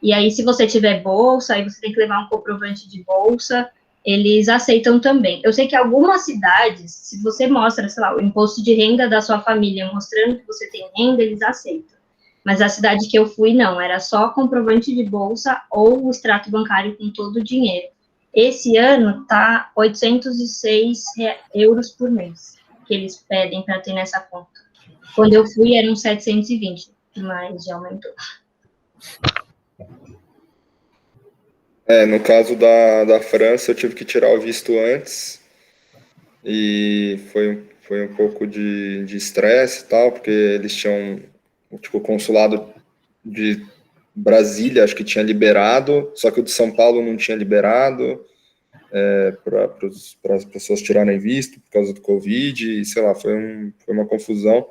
Speaker 5: E aí, se você tiver bolsa, aí você tem que levar um comprovante de bolsa, eles aceitam também. Eu sei que algumas cidades, se você mostra, sei lá, o imposto de renda da sua família, mostrando que você tem renda, eles aceitam. Mas a cidade que eu fui, não, era só comprovante de bolsa ou o extrato bancário com todo o dinheiro. Esse ano tá 806 euros por mês que eles pedem para ter nessa conta. Quando eu fui, eram 720, mas já aumentou.
Speaker 6: No caso da França, eu tive que tirar o visto antes e foi um pouco de estresse e tal, porque eles tinham, tipo, o consulado de Brasília, acho que tinha liberado, só que o de São Paulo não tinha liberado para as pessoas tirarem visto por causa do Covid, e sei lá, foi uma confusão.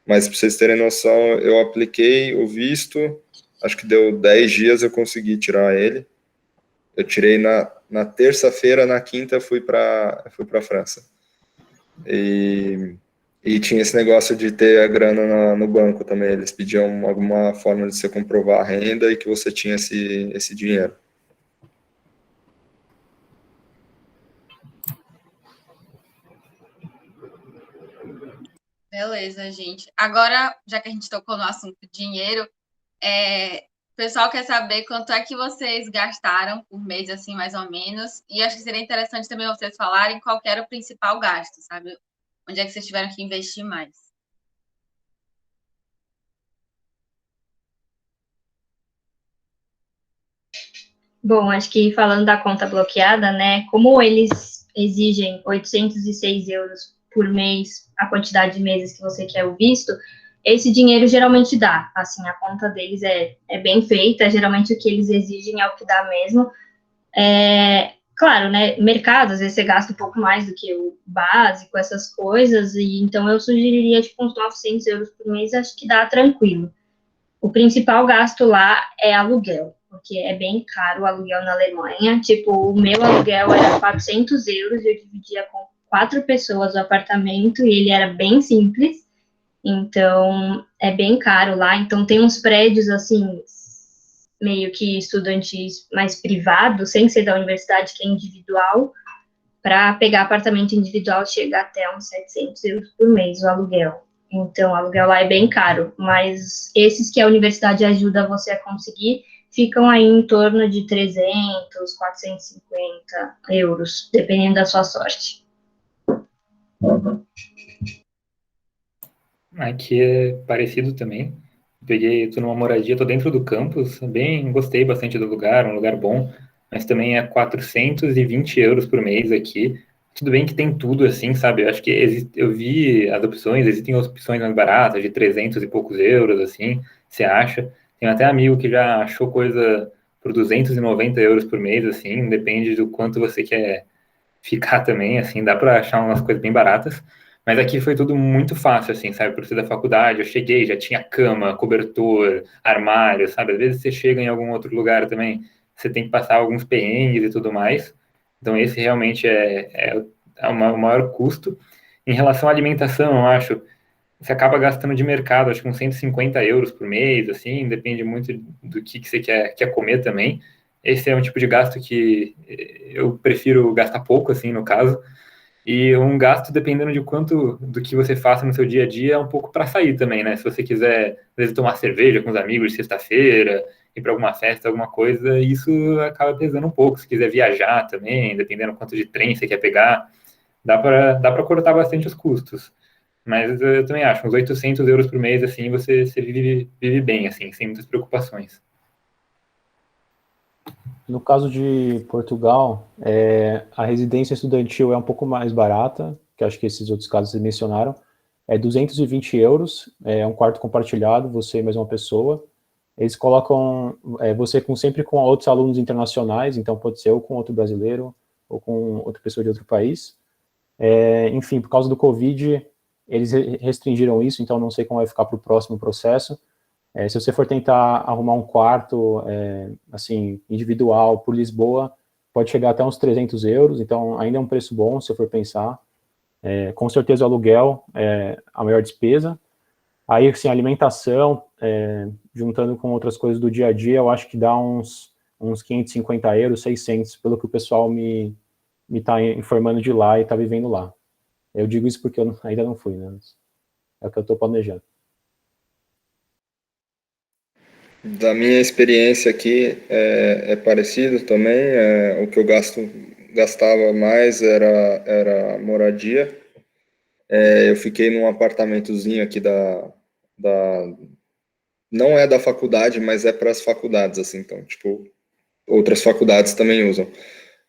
Speaker 6: Mas para vocês terem noção, eu apliquei o visto, acho que deu 10 dias eu consegui tirar ele. Eu tirei na terça-feira, na quinta eu fui para a França. E tinha esse negócio de ter a grana no banco também. Eles pediam alguma forma de você comprovar a renda e que você tinha esse dinheiro.
Speaker 2: Beleza, gente. Agora, já que a gente tocou no assunto dinheiro, o pessoal quer saber quanto é que vocês gastaram por mês, assim, mais ou menos. E acho que seria interessante também vocês falarem qual que era o principal gasto, sabe? Onde é que vocês tiveram que investir mais?
Speaker 5: Bom, acho que falando da conta bloqueada, né, como eles exigem 806 euros por mês, a quantidade de meses que você quer o visto, esse dinheiro geralmente dá, assim, a conta deles é bem feita, geralmente o que eles exigem é o que dá mesmo. Claro, né, mercado, às vezes você gasta um pouco mais do que o básico, essas coisas, e então eu sugeriria, tipo, uns 900 euros por mês, acho que dá tranquilo. O principal gasto lá é aluguel, porque é bem caro o aluguel na Alemanha. Tipo, o meu aluguel era 400 euros, eu dividia com 4 pessoas o apartamento e ele era bem simples. Então, é bem caro lá. Então, tem uns prédios, assim, meio que estudantis mais privados, sem ser da universidade, que é individual. Para pegar apartamento individual, chega até uns 700 euros por mês o aluguel. Então, o aluguel lá é bem caro, mas esses que a universidade ajuda você a conseguir ficam aí em torno de 300, 450 euros, dependendo da sua sorte.
Speaker 3: Aqui é parecido também. Tô numa moradia, tô dentro do campus, gostei bastante do lugar, um lugar bom, mas também é 420 euros por mês aqui. Tudo bem que tem tudo assim, sabe? Eu acho que eu vi as opções, existem opções mais baratas, de 300 e poucos euros, assim, você acha. Tem até amigo que já achou coisa por 290 euros por mês, assim, depende do quanto você quer ficar também, assim, dá para achar umas coisas bem baratas. Mas aqui foi tudo muito fácil, assim, sabe? Por ser da faculdade, eu cheguei, já tinha cama, cobertor, armário, sabe? Às vezes você chega em algum outro lugar também, você tem que passar alguns perrengues e tudo mais. Então, esse realmente o maior custo. Em relação à alimentação, eu acho, você acaba gastando de mercado, acho que uns 150 euros por mês, assim, depende muito do que você quer comer também. Esse é um tipo de gasto que eu prefiro gastar pouco, assim, no caso. E um gasto, dependendo de quanto do que você faça no seu dia a dia, é um pouco para sair também, né? Se você quiser, às vezes, tomar cerveja com os amigos de sexta-feira, ir para alguma festa, alguma coisa, isso acaba pesando um pouco. Se quiser viajar também, dependendo do quanto de trem você quer pegar, dá para cortar bastante os custos. Mas eu também acho, uns 800 euros por mês, assim, você vive bem, assim, sem muitas preocupações.
Speaker 4: No caso de Portugal, a residência estudantil é um pouco mais barata, que acho que esses outros casos vocês mencionaram. É 220 euros, é um quarto compartilhado, você e mais uma pessoa. Eles colocam você sempre com outros alunos internacionais, então pode ser ou com outro brasileiro, ou com outra pessoa de outro país. Enfim, por causa do Covid, eles restringiram isso, então não sei como vai ficar para o próximo processo. Se você for tentar arrumar um quarto, assim, individual por Lisboa, pode chegar até uns 300 euros, então ainda é um preço bom, se for pensar. Com certeza o aluguel é a maior despesa. Aí, assim, alimentação, juntando com outras coisas do dia a dia, eu acho que dá uns 550 euros, 600, pelo que o pessoal me está informando de lá e está vivendo lá. Eu digo isso porque eu ainda não fui, né? É o que eu estou planejando.
Speaker 6: Da minha experiência aqui é parecido também. O que eu gastava mais era moradia. Eu fiquei num apartamentozinho aqui não é da faculdade, mas é para as faculdades, assim. Então, tipo, outras faculdades também usam.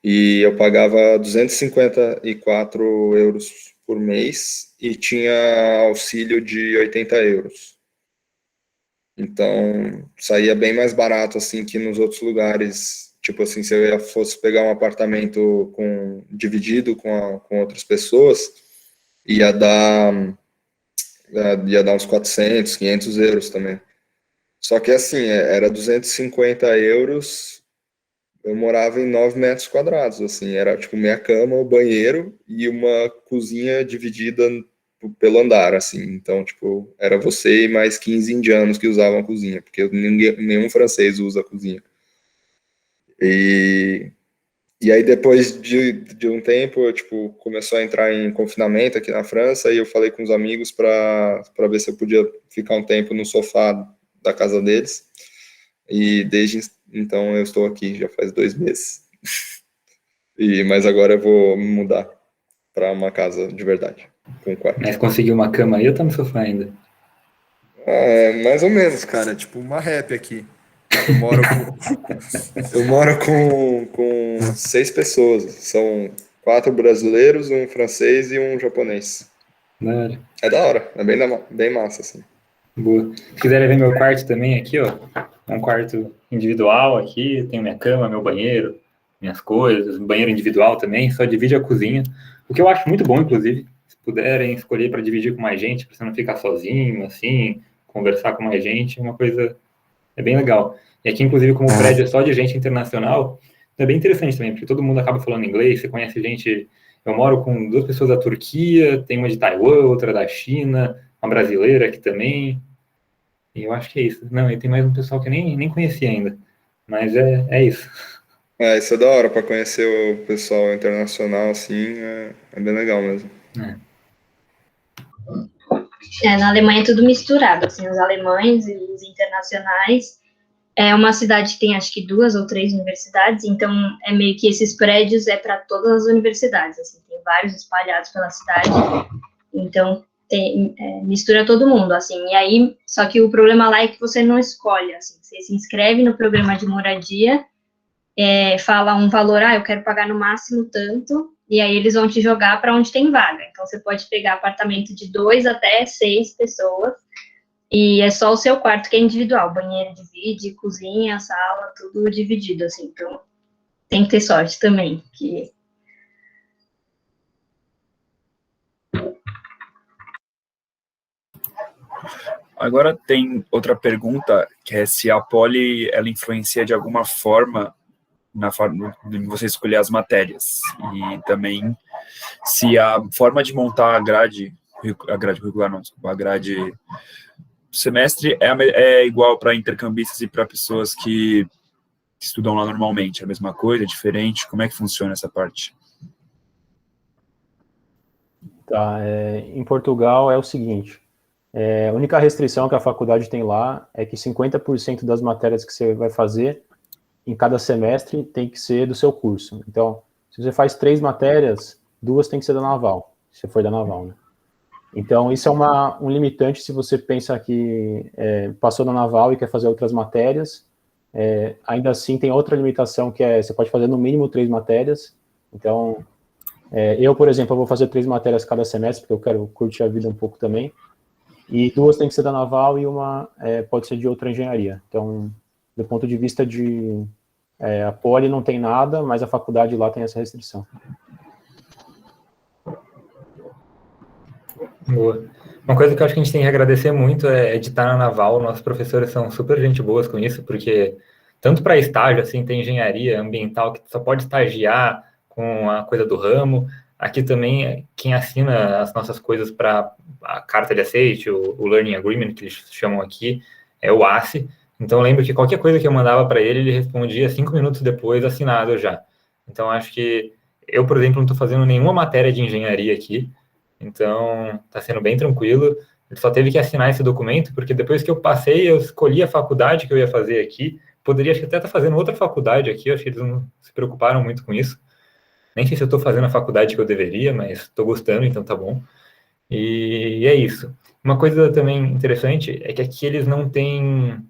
Speaker 6: E eu pagava 254 euros por mês e tinha auxílio de 80 euros. Então, saía bem mais barato, assim, que nos outros lugares. Tipo assim, se eu fosse pegar um apartamento dividido com outras pessoas, ia dar, ia dar uns 400, 500 euros também. Só que, assim, era 250 euros, eu morava em 9 metros quadrados, assim, era tipo minha cama, o banheiro e uma cozinha dividida pelo andar, assim. Então, tipo, era você e mais 15 indianos que usavam a cozinha, porque nenhum francês usa a cozinha. E aí, depois de um tempo, eu, tipo, começou a entrar em confinamento aqui na França, e eu falei com os amigos para ver se eu podia ficar um tempo no sofá da casa deles. E desde então eu estou aqui, já faz 2 meses. Mas agora eu vou me mudar para uma casa de verdade, com quarto.
Speaker 3: Mas conseguiu uma cama aí ou tá no sofá ainda?
Speaker 6: Mais ou menos, cara. Tipo uma rap aqui. Eu moro com 6 pessoas. São 4 brasileiros, um francês e um japonês.
Speaker 3: Da hora.
Speaker 6: É da hora. É bem massa, assim.
Speaker 3: Boa. Se quiserem ver meu quarto também aqui, ó. É um quarto individual aqui, tenho minha cama, meu banheiro, minhas coisas, banheiro individual também, só divide a cozinha. O que eu acho muito bom, inclusive, se puderem escolher para dividir com mais gente, para você não ficar sozinho, assim, conversar com mais gente, é uma coisa, é bem legal. E aqui, inclusive, como o prédio é só de gente internacional, é bem interessante também, porque todo mundo acaba falando inglês, você conhece gente. Eu moro com 2 pessoas da Turquia, tem uma de Taiwan, outra da China, uma brasileira aqui também. E eu acho que é isso. Não, e tem mais um pessoal que eu nem conhecia ainda. Mas é isso.
Speaker 6: Isso é da hora para conhecer o pessoal internacional, assim, é bem legal mesmo.
Speaker 5: Na Alemanha é tudo misturado, assim, os alemães e os internacionais. É uma cidade que tem, acho que 2 ou 3 universidades, então é meio que esses prédios para todas as universidades, assim, tem vários espalhados pela cidade. Então, mistura todo mundo, assim, e aí, só que o problema lá é que você não escolhe, assim, você se inscreve no programa de moradia, fala um valor, eu quero pagar no máximo tanto, e aí eles vão te jogar para onde tem vaga, então você pode pegar apartamento de 2 até 6 pessoas, e é só o seu quarto que é individual, banheiro divide, cozinha, sala, tudo dividido, assim, então tem que ter sorte também, que...
Speaker 1: Agora tem outra pergunta, que é se a poli, ela influencia de alguma forma na forma de você escolher as matérias, e também se a forma de montar a grade curricular, não, a grade do semestre é igual para intercambistas e para pessoas que estudam lá normalmente, é a mesma coisa, é diferente? Como é que funciona essa parte?
Speaker 4: Tá, em Portugal é o seguinte, a única restrição que a faculdade tem lá é que 50% das matérias que você vai fazer em cada semestre tem que ser do seu curso. Então, se você faz 3 matérias, 2 tem que ser da Naval, se você for da Naval, né? Então, isso é um limitante se você pensa que passou na Naval e quer fazer outras matérias. Ainda assim, tem outra limitação, que você pode fazer no mínimo 3 matérias. Então, eu, por exemplo, eu vou fazer 3 matérias cada semestre, porque eu quero curtir a vida um pouco também. E 2 tem que ser da Naval e uma pode ser de outra engenharia. Então, do ponto de vista de... a Poli não tem nada, mas a faculdade lá tem essa restrição.
Speaker 3: Boa. Uma coisa que eu acho que a gente tem que agradecer muito é de estar na Naval. Nossos professores são super gente boas com isso, porque tanto para estágio, assim, tem engenharia ambiental que só pode estagiar com a coisa do ramo. Aqui também, quem assina as nossas coisas para a carta de aceite, o Learning Agreement, que eles chamam aqui, é o ACE. Então, eu lembro que qualquer coisa que eu mandava para ele, ele respondia 5 minutos depois, assinado já. Então, acho que eu, por exemplo, não estou fazendo nenhuma matéria de engenharia aqui, então está sendo bem tranquilo. Ele só teve que assinar esse documento, porque depois que eu passei, eu escolhi a faculdade que eu ia fazer aqui. Poderia acho que até estar fazendo outra faculdade aqui, acho que eles não se preocuparam muito com isso. Nem sei se eu estou fazendo a faculdade que eu deveria, mas estou gostando, então tá bom. E é isso. Uma coisa também interessante é que aqui eles não têm...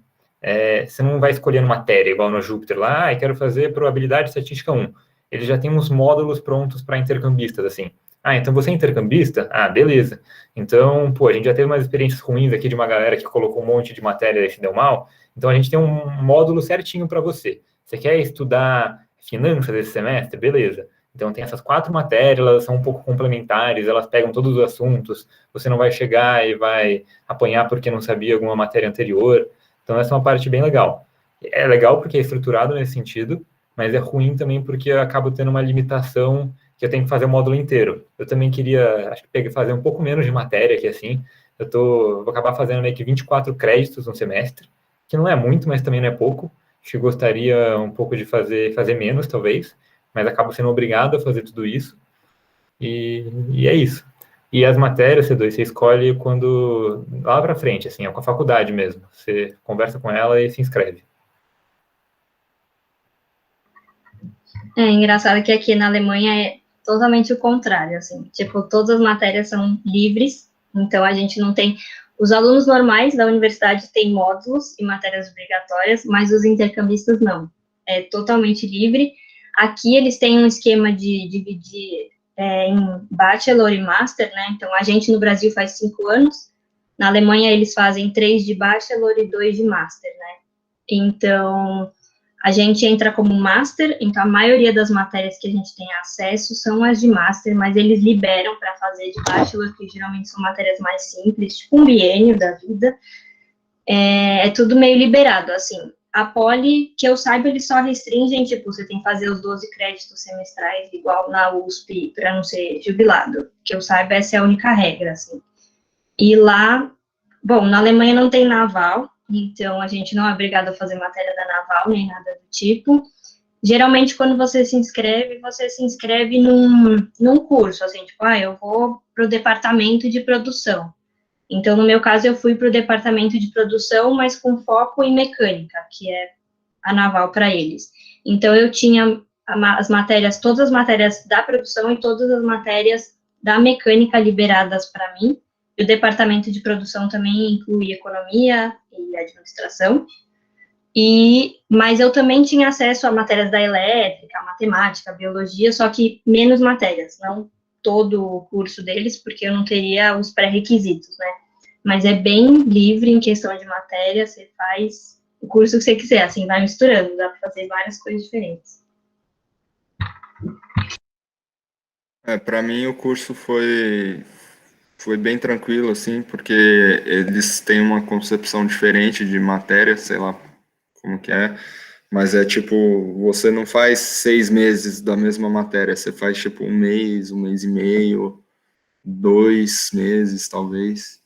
Speaker 3: você não vai escolhendo matéria, igual no Júpiter, lá, eu quero fazer probabilidade estatística 1. Eles já têm uns módulos prontos para intercambistas, assim. Então você é intercambista? Beleza. Então, a gente já teve umas experiências ruins aqui de uma galera que colocou um monte de matéria e se deu mal. Então, a gente tem um módulo certinho para você. Você quer estudar finanças esse semestre? Beleza. Então, tem essas 4 matérias, elas são um pouco complementares, elas pegam todos os assuntos, você não vai chegar e vai apanhar porque não sabia alguma matéria anterior. Então, essa é uma parte bem legal. É legal porque é estruturado nesse sentido, mas é ruim também porque eu acabo tendo uma limitação que eu tenho que fazer o módulo inteiro. Eu também queria, acho que fazer um pouco menos de matéria aqui, assim. Vou acabar fazendo meio que 24 créditos no semestre, que não é muito, mas também não é pouco. Acho que gostaria um pouco de fazer menos, talvez, mas acabo sendo obrigado a fazer tudo isso. E é isso. E as matérias, C2, você escolhe quando... lá para frente, assim, é com a faculdade mesmo. Você conversa com ela e se inscreve.
Speaker 5: É engraçado que aqui na Alemanha é totalmente o contrário, assim. Tipo, todas as matérias são livres, então a gente não tem... Os alunos normais da universidade têm módulos e matérias obrigatórias, mas os intercambistas não. É totalmente livre. Aqui eles têm um esquema de dividir em bachelor e master, né? Então, a gente no Brasil faz 5 anos, na Alemanha eles fazem 3 de bachelor e 2 de master, né? Então, a gente entra como master, então a maioria das matérias que a gente tem acesso são as de master, mas eles liberam para fazer de bachelor, que geralmente são matérias mais simples, tipo um biênio da vida. É tudo meio liberado, assim. A Poli, que eu saiba, eles só restringem, tipo, você tem que fazer os 12 créditos semestrais, igual na USP, para não ser jubilado. Que eu saiba, essa é a única regra, assim. E lá, bom, na Alemanha não tem naval, então a gente não é obrigado a fazer matéria da naval, nem nada do tipo. Geralmente, quando você se inscreve num curso, assim, tipo, eu vou para o departamento de produção. Então, no meu caso, eu fui para o departamento de produção, mas com foco em mecânica, que é a naval para eles. Então, eu tinha as matérias, todas as matérias da produção e todas as matérias da mecânica liberadas para mim. E o departamento de produção também inclui economia e administração. Mas eu também tinha acesso a matérias da elétrica, matemática, biologia, só que menos matérias, não todo o curso deles, porque eu não teria os pré-requisitos, né? Mas é bem livre em questão de matéria, você faz o curso que você quiser, assim, vai misturando, dá para fazer várias coisas diferentes.
Speaker 6: Para mim o curso foi bem tranquilo, assim, porque eles têm uma concepção diferente de matéria, sei lá como que é, mas é tipo, você não faz 6 meses da mesma matéria, você faz tipo um mês e meio, 2 meses, talvez.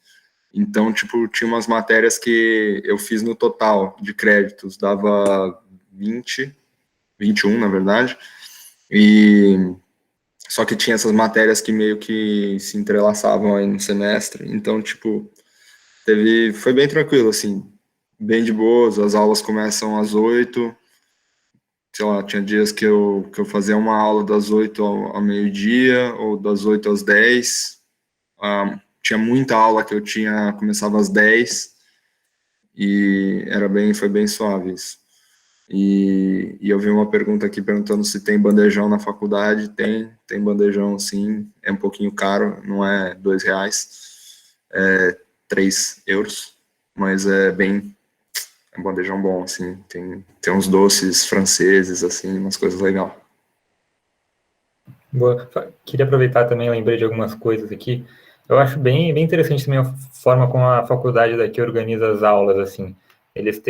Speaker 6: Então, tipo, tinha umas matérias que eu fiz no total de créditos, dava 20, 21, na verdade, e só que tinha essas matérias que meio que se entrelaçavam aí no semestre, então, tipo, foi bem tranquilo, assim, bem de boas, as aulas começam às 8, sei lá, tinha dias que eu fazia uma aula das 8 ao meio-dia, ou das 8 às 10, tinha muita aula que eu começava às 10, e foi bem suave isso. E eu vi uma pergunta aqui perguntando se tem bandejão na faculdade. Tem bandejão, sim. É um pouquinho caro, não é R$2, é 3 euros, mas é um bandejão bom, assim. Tem uns doces franceses, assim, umas coisas legais.
Speaker 3: Boa. Queria aproveitar também, lembrei de algumas coisas aqui. Eu acho bem interessante também a forma como a faculdade daqui organiza as aulas, assim. Eles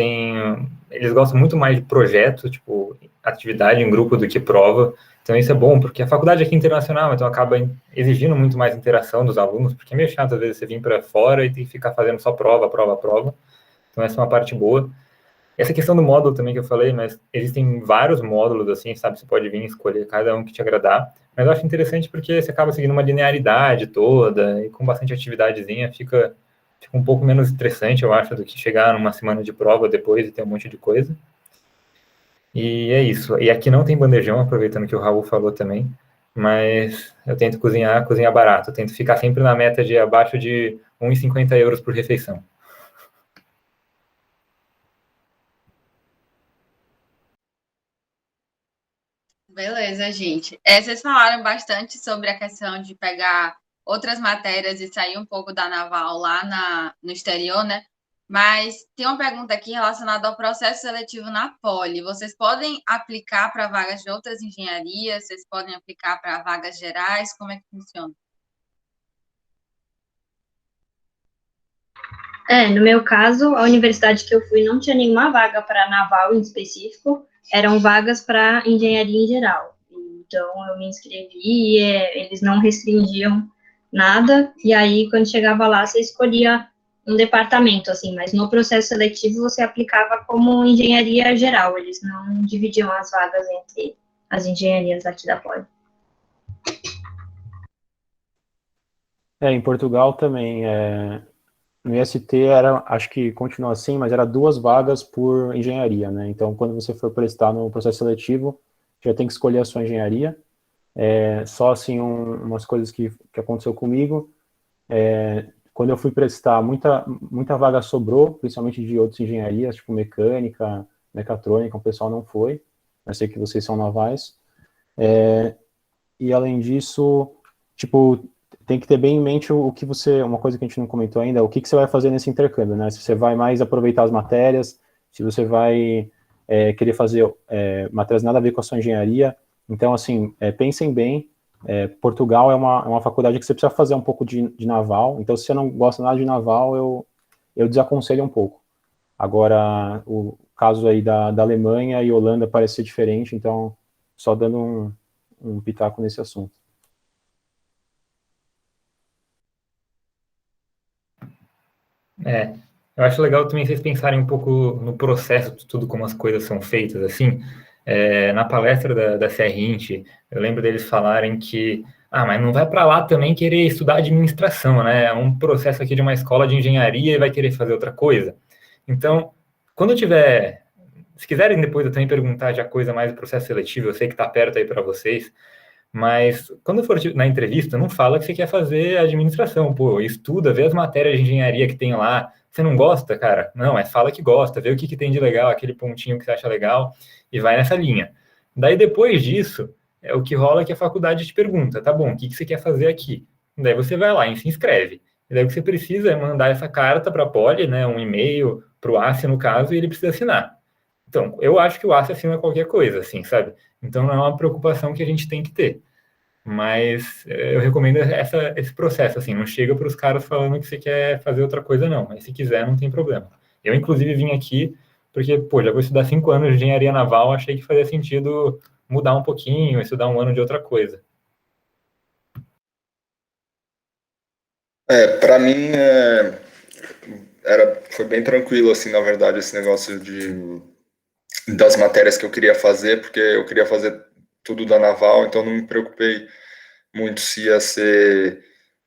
Speaker 3: gostam muito mais de projeto, tipo, atividade em grupo do que prova. Então isso é bom, porque a faculdade aqui é internacional, então acaba exigindo muito mais interação dos alunos, porque é meio chato às vezes você vir para fora e tem que ficar fazendo só prova. Então essa é uma parte boa. Essa questão do módulo também que eu falei, mas existem vários módulos, assim, sabe? Você pode vir escolher cada um que te agradar. Mas eu acho interessante porque você acaba seguindo uma linearidade toda e com bastante atividadezinha fica um pouco menos estressante, eu acho, do que chegar numa semana de prova depois e ter um monte de coisa. E é isso. E aqui não tem bandejão, aproveitando que o Raul falou também, mas eu tento cozinhar barato. Eu tento ficar sempre na meta de abaixo de 1,50 euros por refeição.
Speaker 2: Beleza, gente. Vocês falaram bastante sobre a questão de pegar outras matérias e sair um pouco da naval lá no exterior, né? Mas tem uma pergunta aqui relacionada ao processo seletivo na Poli. Vocês podem aplicar para vagas de outras engenharias? Vocês podem aplicar para vagas gerais? Como é que funciona?
Speaker 5: No meu caso, a universidade que eu fui não tinha nenhuma vaga para naval em específico, eram vagas para engenharia em geral. Então, eu me inscrevi e eles não restringiam nada, e aí, quando chegava lá, você escolhia um departamento, assim, mas no processo seletivo você aplicava como engenharia geral, eles não dividiam as vagas entre as engenharias aqui da Poli.
Speaker 4: Em Portugal também, no IST acho que continua assim, mas era 2 vagas por engenharia, né? Então, quando você for prestar no processo seletivo, já tem que escolher a sua engenharia. Só assim, umas coisas que aconteceu comigo, quando eu fui prestar, muita vaga sobrou, principalmente de outras engenharias, tipo mecânica, mecatrônica, o pessoal não foi, eu sei que vocês são navais, e além disso, tipo, tem que ter bem em mente uma coisa que a gente não comentou ainda, o que você vai fazer nesse intercâmbio, né? Se você vai mais aproveitar as matérias, se você vai querer fazer matérias nada a ver com a sua engenharia. Então, assim, pensem bem, Portugal é uma faculdade que você precisa fazer um pouco de naval, então se você não gosta nada de naval, eu desaconselho um pouco. Agora, o caso aí da Alemanha e Holanda parece ser diferente, então só dando um pitaco nesse assunto.
Speaker 3: Eu acho legal também vocês pensarem um pouco no processo de tudo, como as coisas são feitas, assim. Na palestra da CRINT, eu lembro deles falarem que, mas não vai para lá também querer estudar administração, né? É um processo aqui de uma escola de engenharia e vai querer fazer outra coisa. Então, quando eu tiver... Se quiserem depois eu também perguntar já coisa mais do processo seletivo, eu sei que está perto aí para vocês, Mas quando for na entrevista, não fala que você quer fazer administração, pô, estuda, vê as matérias de engenharia que tem lá. Você não gosta, cara? Não, fala que gosta, vê o que tem de legal, aquele pontinho que você acha legal e vai nessa linha. Daí depois disso, o que rola é que a faculdade te pergunta, tá bom, o que você quer fazer aqui? Daí você vai lá e se inscreve. E daí o que você precisa é mandar essa carta para a Poli, né, um e-mail para o ACE, no caso, e ele precisa assinar. Então, eu acho que o ACE assina qualquer coisa, assim, sabe? Então, não é uma preocupação que a gente tem que ter. Mas eu recomendo esse processo, assim, não chega para os caras falando que você quer fazer outra coisa, não. Mas se quiser, não tem problema. Eu, inclusive, vim aqui porque, pô, já vou estudar 5 anos de engenharia naval, achei que fazia sentido mudar um pouquinho, estudar um ano de outra coisa.
Speaker 6: Para mim, foi bem tranquilo, assim, na verdade, esse negócio das matérias que eu queria fazer, porque eu queria fazer tudo da naval, então não me preocupei muito se ia ser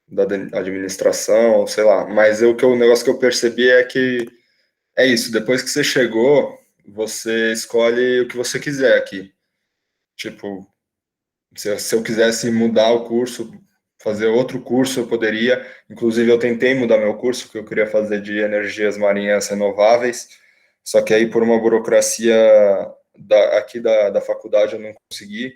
Speaker 6: da administração, sei lá. Mas o negócio que eu percebi é que é isso, depois que você chegou, você escolhe o que você quiser aqui. Tipo, se eu quisesse mudar o curso, fazer outro curso, eu poderia. Inclusive, eu tentei mudar meu curso, que eu queria fazer de energias marinhas renováveis, só que aí, por uma burocracia aqui da faculdade, eu não consegui,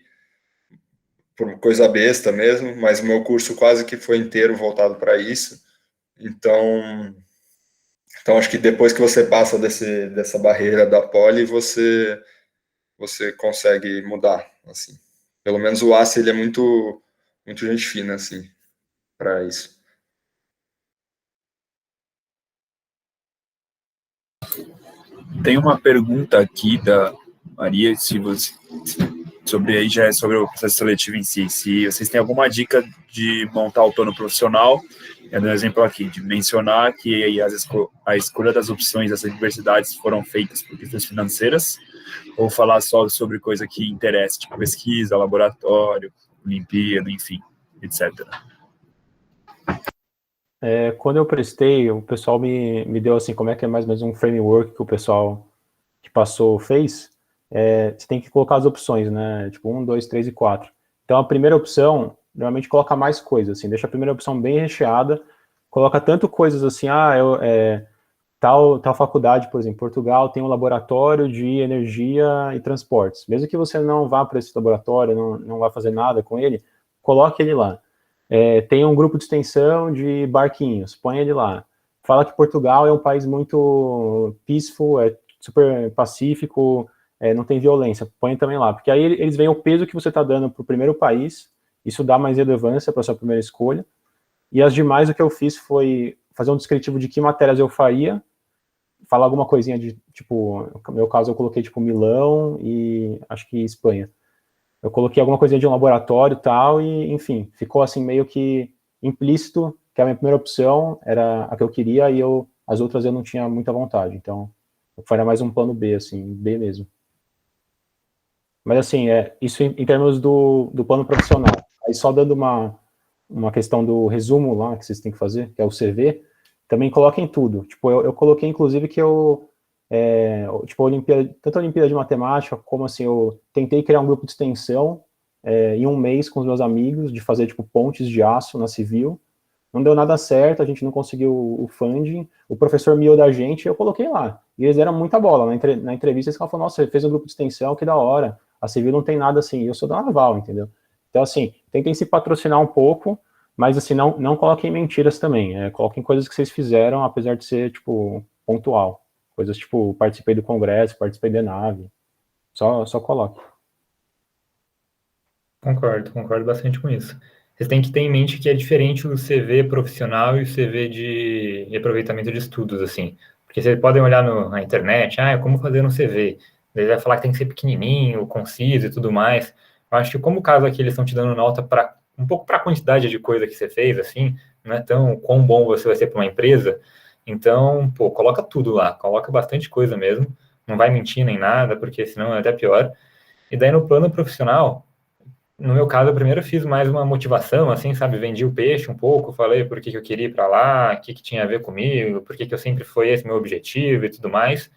Speaker 6: por coisa besta mesmo, mas o meu curso quase que foi inteiro voltado para isso. Então, acho que depois que você passa dessa barreira da Poli, você consegue mudar, assim. Pelo menos o ACE, ele é muito, muito gente fina, assim, para isso.
Speaker 1: Tem uma pergunta aqui da Maria, sobre aí já é sobre o processo seletivo em si. Se vocês têm alguma dica de montar o plano profissional, eu dou um exemplo aqui, de mencionar que a escolha das opções das universidades foram feitas por questões financeiras, ou falar só sobre coisa que interessa, tipo pesquisa, laboratório, Olimpíada, enfim, etc.
Speaker 4: Quando eu prestei, o pessoal me deu assim, como é que é mais ou menos um framework que o pessoal que passou fez. Você tem que colocar as opções, né? Tipo 1, 2, 3 e 4. Então a primeira opção, normalmente coloca mais coisas, assim, deixa a primeira opção bem recheada, coloca tanto coisas assim, tal faculdade, por exemplo, Portugal tem um laboratório de energia e transportes. Mesmo que você não vá para esse laboratório, não vá fazer nada com ele, coloque ele lá. Tem um grupo de extensão de barquinhos, põe ele lá. Fala que Portugal é um país muito peaceful, é super pacífico, não tem violência, põe também lá. Porque aí eles veem o peso que você está dando para o primeiro país, isso dá mais relevância para a sua primeira escolha. E as demais, o que eu fiz foi fazer um descritivo de que matérias eu faria, falar alguma coisinha de, tipo, no meu caso eu coloquei, tipo, Milão e acho que Espanha. Eu coloquei alguma coisinha de um laboratório e tal, e, enfim, ficou assim meio que implícito que a minha primeira opção era a que eu queria e as outras eu não tinha muita vontade. Então, eu faria mais um plano B, assim, B mesmo. Mas, assim, isso em termos do plano profissional. Aí, só dando uma questão do resumo lá que vocês têm que fazer, que é o CV, também coloquem tudo. Tipo, eu coloquei, inclusive, que tipo, tanto a Olimpíada de Matemática, como assim, eu tentei criar um grupo de extensão em um mês com os meus amigos, de fazer, tipo, pontes de aço na civil. Não deu nada certo, a gente não conseguiu o funding, o professor miou da gente, eu coloquei lá. E eles deram muita bola. Na entrevista, eles falaram, nossa, você fez um grupo de extensão, que da hora. A civil não tem nada assim, eu sou da Naval, entendeu? Então, assim, tentem se patrocinar um pouco, mas, assim, não coloquem mentiras também. Coloquem coisas que vocês fizeram, apesar de ser, tipo, pontual. Coisas tipo, participei do congresso, participei da nave. Só coloque.
Speaker 3: Concordo bastante com isso. Vocês têm que ter em mente que é diferente o CV profissional e o CV de aproveitamento de estudos, assim. Porque vocês podem olhar na internet, como fazer um CV? Ele vai falar que tem que ser pequenininho, conciso e tudo mais. Eu acho que como o caso aqui, eles estão te dando nota um pouco para a quantidade de coisa que você fez, assim, não é tão quão bom você vai ser para uma empresa. Então, pô, coloca tudo lá, coloca bastante coisa mesmo. Não vai mentir nem nada, porque senão é até pior. E daí no plano profissional, no meu caso, eu primeiro fiz mais uma motivação, assim, sabe? Vendi o peixe um pouco, falei por que eu queria ir para lá, o que tinha a ver comigo, por que eu sempre foi esse meu objetivo e tudo mais.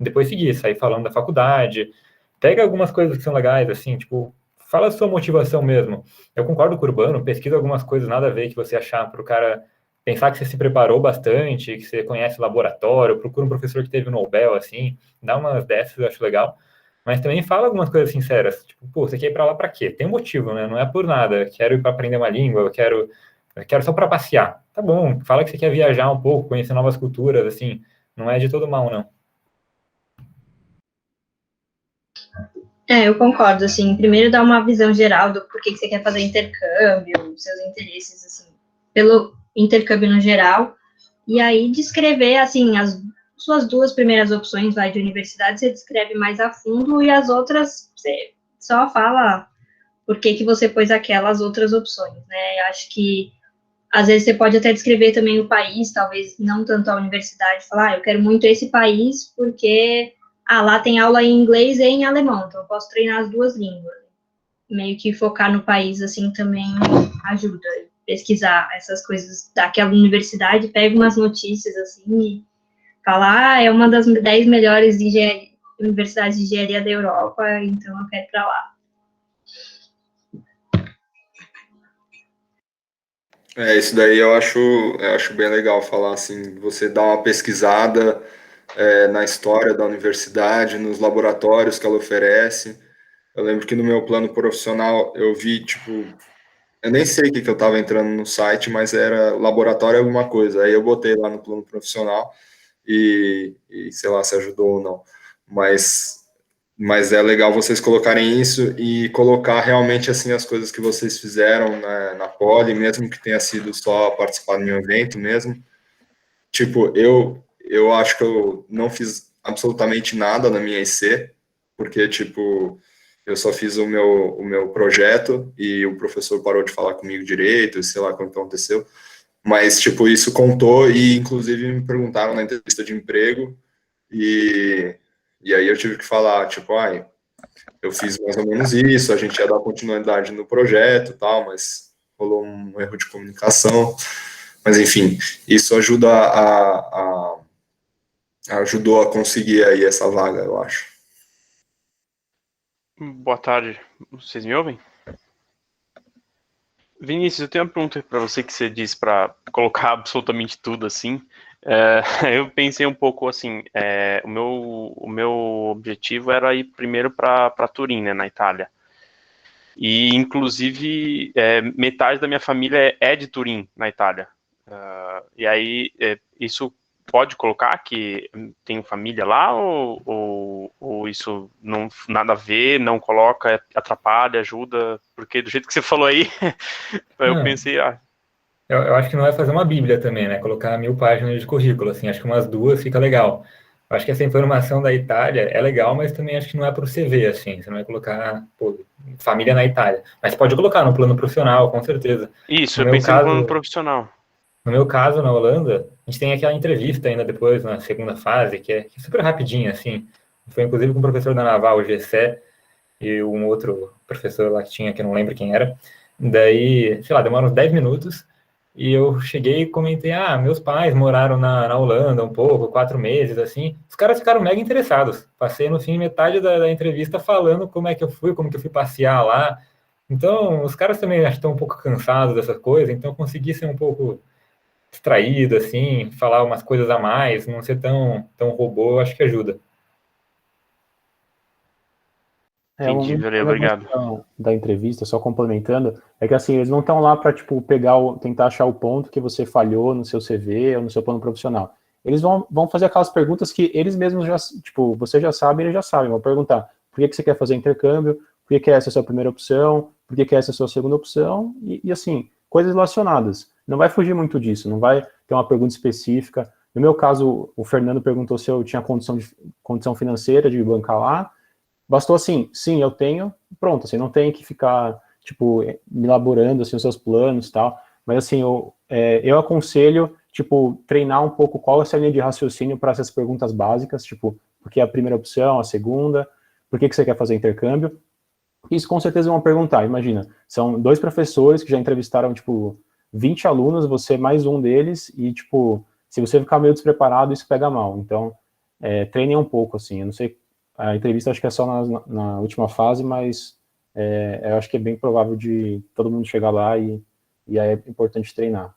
Speaker 3: Depois segui, saí falando da faculdade. Pega algumas coisas que são legais, assim, tipo, fala a sua motivação mesmo. Eu concordo com o Urbano, pesquisa algumas coisas, nada a ver que você achar para o cara pensar que você se preparou bastante, que você conhece o laboratório, procura um professor que teve o Nobel, assim, dá umas dessas, eu acho legal. Mas também fala algumas coisas sinceras, tipo, pô, você quer ir para lá para quê? Tem um motivo, né? Não é por nada. Quero ir para aprender uma língua, eu quero só para passear. Tá bom, fala que você quer viajar um pouco, conhecer novas culturas, assim, não é de todo mal, não.
Speaker 5: Eu concordo, assim, primeiro dar uma visão geral do porquê que você quer fazer intercâmbio, seus interesses, assim, pelo intercâmbio no geral, e aí descrever, assim, as suas duas primeiras opções, de universidade, você descreve mais a fundo, e as outras, você só fala por que você pôs aquelas outras opções, né, eu acho que, às vezes, você pode até descrever também o país, talvez não tanto a universidade, falar, eu quero muito esse país, porque lá tem aula em inglês e em alemão, então eu posso treinar as duas línguas. Meio que focar no país, assim, também ajuda. Pesquisar essas coisas daquela universidade, pega umas notícias, assim, e fala, é uma das 10 melhores universidades de engenharia da Europa, então eu quero ir para lá.
Speaker 6: Isso daí eu acho bem legal falar, assim, você dá uma pesquisada na história da universidade, nos laboratórios que ela oferece. Eu lembro que no meu plano profissional eu vi, tipo, eu nem sei o que eu estava entrando no site, mas era laboratório alguma coisa. Aí eu botei lá no plano profissional e sei lá se ajudou ou não. Mas é legal vocês colocarem isso e colocar realmente assim as coisas que vocês fizeram na Poli, mesmo que tenha sido só participar de um evento mesmo. Tipo, eu acho que eu não fiz absolutamente nada na minha IC, porque, tipo, eu só fiz o meu projeto e o professor parou de falar comigo direito, sei lá como que aconteceu. Mas, tipo, isso contou e, inclusive, me perguntaram na entrevista de emprego e aí eu tive que falar, tipo, eu fiz mais ou menos isso, a gente ia dar continuidade no projeto e tal, mas rolou um erro de comunicação. Mas, enfim, isso ajuda ajudou a conseguir aí essa vaga, eu acho.
Speaker 7: Boa tarde, vocês me ouvem? Vinícius, eu tenho uma pergunta para você que você disse para colocar absolutamente tudo assim. Eu pensei um pouco assim, o meu objetivo era ir primeiro para Turim, né, na Itália. E, inclusive, metade da minha família é de Turim, na Itália. E aí, isso pode colocar que tenho família lá ou isso não nada a ver, não coloca, atrapalha, ajuda? Porque do jeito que você falou aí, eu pensei,
Speaker 3: Eu acho que não vai fazer uma bíblia também, né? Colocar 1000 páginas de currículo, assim, acho que umas 2 fica legal. Eu acho que essa informação da Itália é legal, mas também acho que não é para o CV, assim, você não vai colocar, pô, família na Itália. Mas pode colocar no plano profissional, com certeza.
Speaker 7: Isso,
Speaker 3: No
Speaker 7: eu
Speaker 3: meu
Speaker 7: pensei no plano
Speaker 3: caso,
Speaker 7: profissional.
Speaker 3: no meu caso, na Holanda, a gente tem aquela entrevista ainda depois, na segunda fase, que é super rapidinha, assim. Foi inclusive com o professor da Naval, o Gessé, e um outro professor lá que tinha, que eu não lembro quem era. Daí, sei lá, demora uns 10 minutos, e eu cheguei e comentei, meus pais moraram na Holanda um pouco, 4 meses, assim. Os caras ficaram mega interessados. Passei, no fim, metade da entrevista falando como é que eu fui, como que eu fui passear lá. Então, os caras também acho que estão um pouco cansados dessas coisas, então eu consegui ser um pouco distraído, assim, falar umas coisas a mais, não ser tão robô, acho que ajuda.
Speaker 7: Entendi, valeu, obrigado.
Speaker 4: Da entrevista, só complementando, é que assim, eles não estão lá para tipo, tentar achar o ponto que você falhou no seu CV ou no seu plano profissional. Eles vão fazer aquelas perguntas que eles mesmos já, tipo, você já sabe, eles já sabem, vão perguntar por que você quer fazer intercâmbio, por que essa é a sua primeira opção, por que essa é a sua segunda opção, e assim, coisas relacionadas. Não vai fugir muito disso, não vai ter uma pergunta específica. No meu caso, o Fernando perguntou se eu tinha condição financeira de bancar lá. Bastou assim, sim, eu tenho, pronto, assim, não tem que ficar, tipo, elaborando, assim, os seus planos e tal, mas, assim, eu aconselho, tipo, treinar um pouco qual é a sua linha de raciocínio para essas perguntas básicas, tipo, porque é a primeira opção, a segunda, por que você quer fazer intercâmbio, isso com certeza vão perguntar, imagina, são 2 professores que já entrevistaram, tipo, 20 alunos, você é mais um deles, e, tipo, se você ficar meio despreparado, isso pega mal, então, treinem um pouco, assim, eu não sei. A entrevista acho que é só na última fase, mas eu acho que é bem provável de todo mundo chegar lá e aí é importante treinar.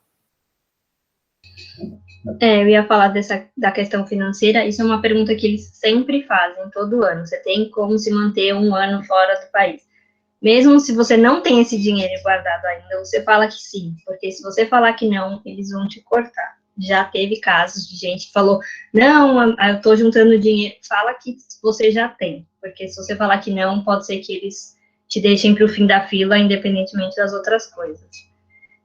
Speaker 5: Eu ia falar da questão financeira, isso é uma pergunta que eles sempre fazem, todo ano. Você tem como se manter um ano fora do país? Mesmo se você não tem esse dinheiro guardado ainda, você fala que sim, porque se você falar que não, eles vão te cortar. Já teve casos de gente que falou, não, eu tô juntando dinheiro. Fala que você já tem, porque se você falar que não, pode ser que eles te deixem para o fim da fila, independentemente das outras coisas.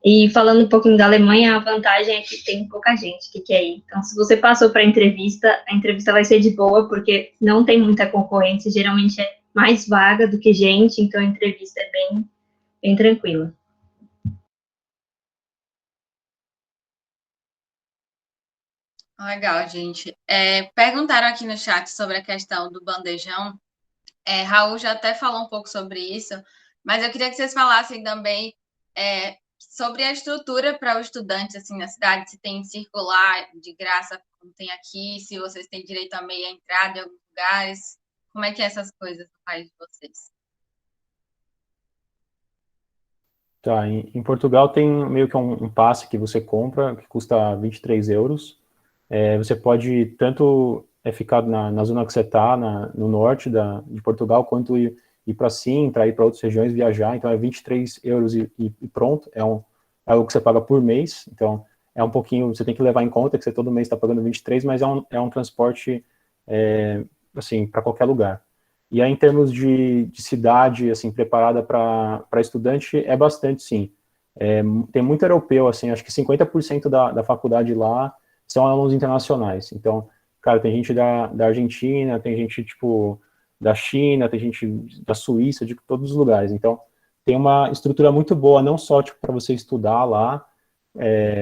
Speaker 5: E falando um pouquinho da Alemanha, a vantagem é que tem pouca gente que quer ir. Então, se você passou para a entrevista vai ser de boa, porque não tem muita concorrência, geralmente é mais vaga do que gente, então a entrevista é bem tranquila.
Speaker 2: Legal, gente. Perguntaram aqui no chat sobre a questão do bandejão. Raul já até falou um pouco sobre isso, mas eu queria que vocês falassem também sobre a estrutura para o estudante assim, na cidade, se tem circular de graça, como tem aqui, se vocês têm direito a meia entrada em alguns lugares. Como é que é essas coisas no país de vocês?
Speaker 4: Tá, em Portugal tem meio que um passe que você compra, que custa 23 euros. Você pode tanto ficar na zona que você está, no norte de Portugal, quanto ir para Sintra, ir para outras regiões, viajar. Então é 23 euros e pronto. É algo que você paga por mês. Então é um pouquinho, você tem que levar em conta que você todo mês está pagando 23, mas é um transporte assim, para qualquer lugar. E aí, em termos de cidade, assim, preparada para estudante, é bastante, sim. Tem muito europeu, assim, acho que 50% da faculdade lá são alunos internacionais. Então, cara, tem gente da Argentina, tem gente, tipo, da China, tem gente da Suíça, de todos os lugares. Então, tem uma estrutura muito boa, não só, tipo, para você estudar lá,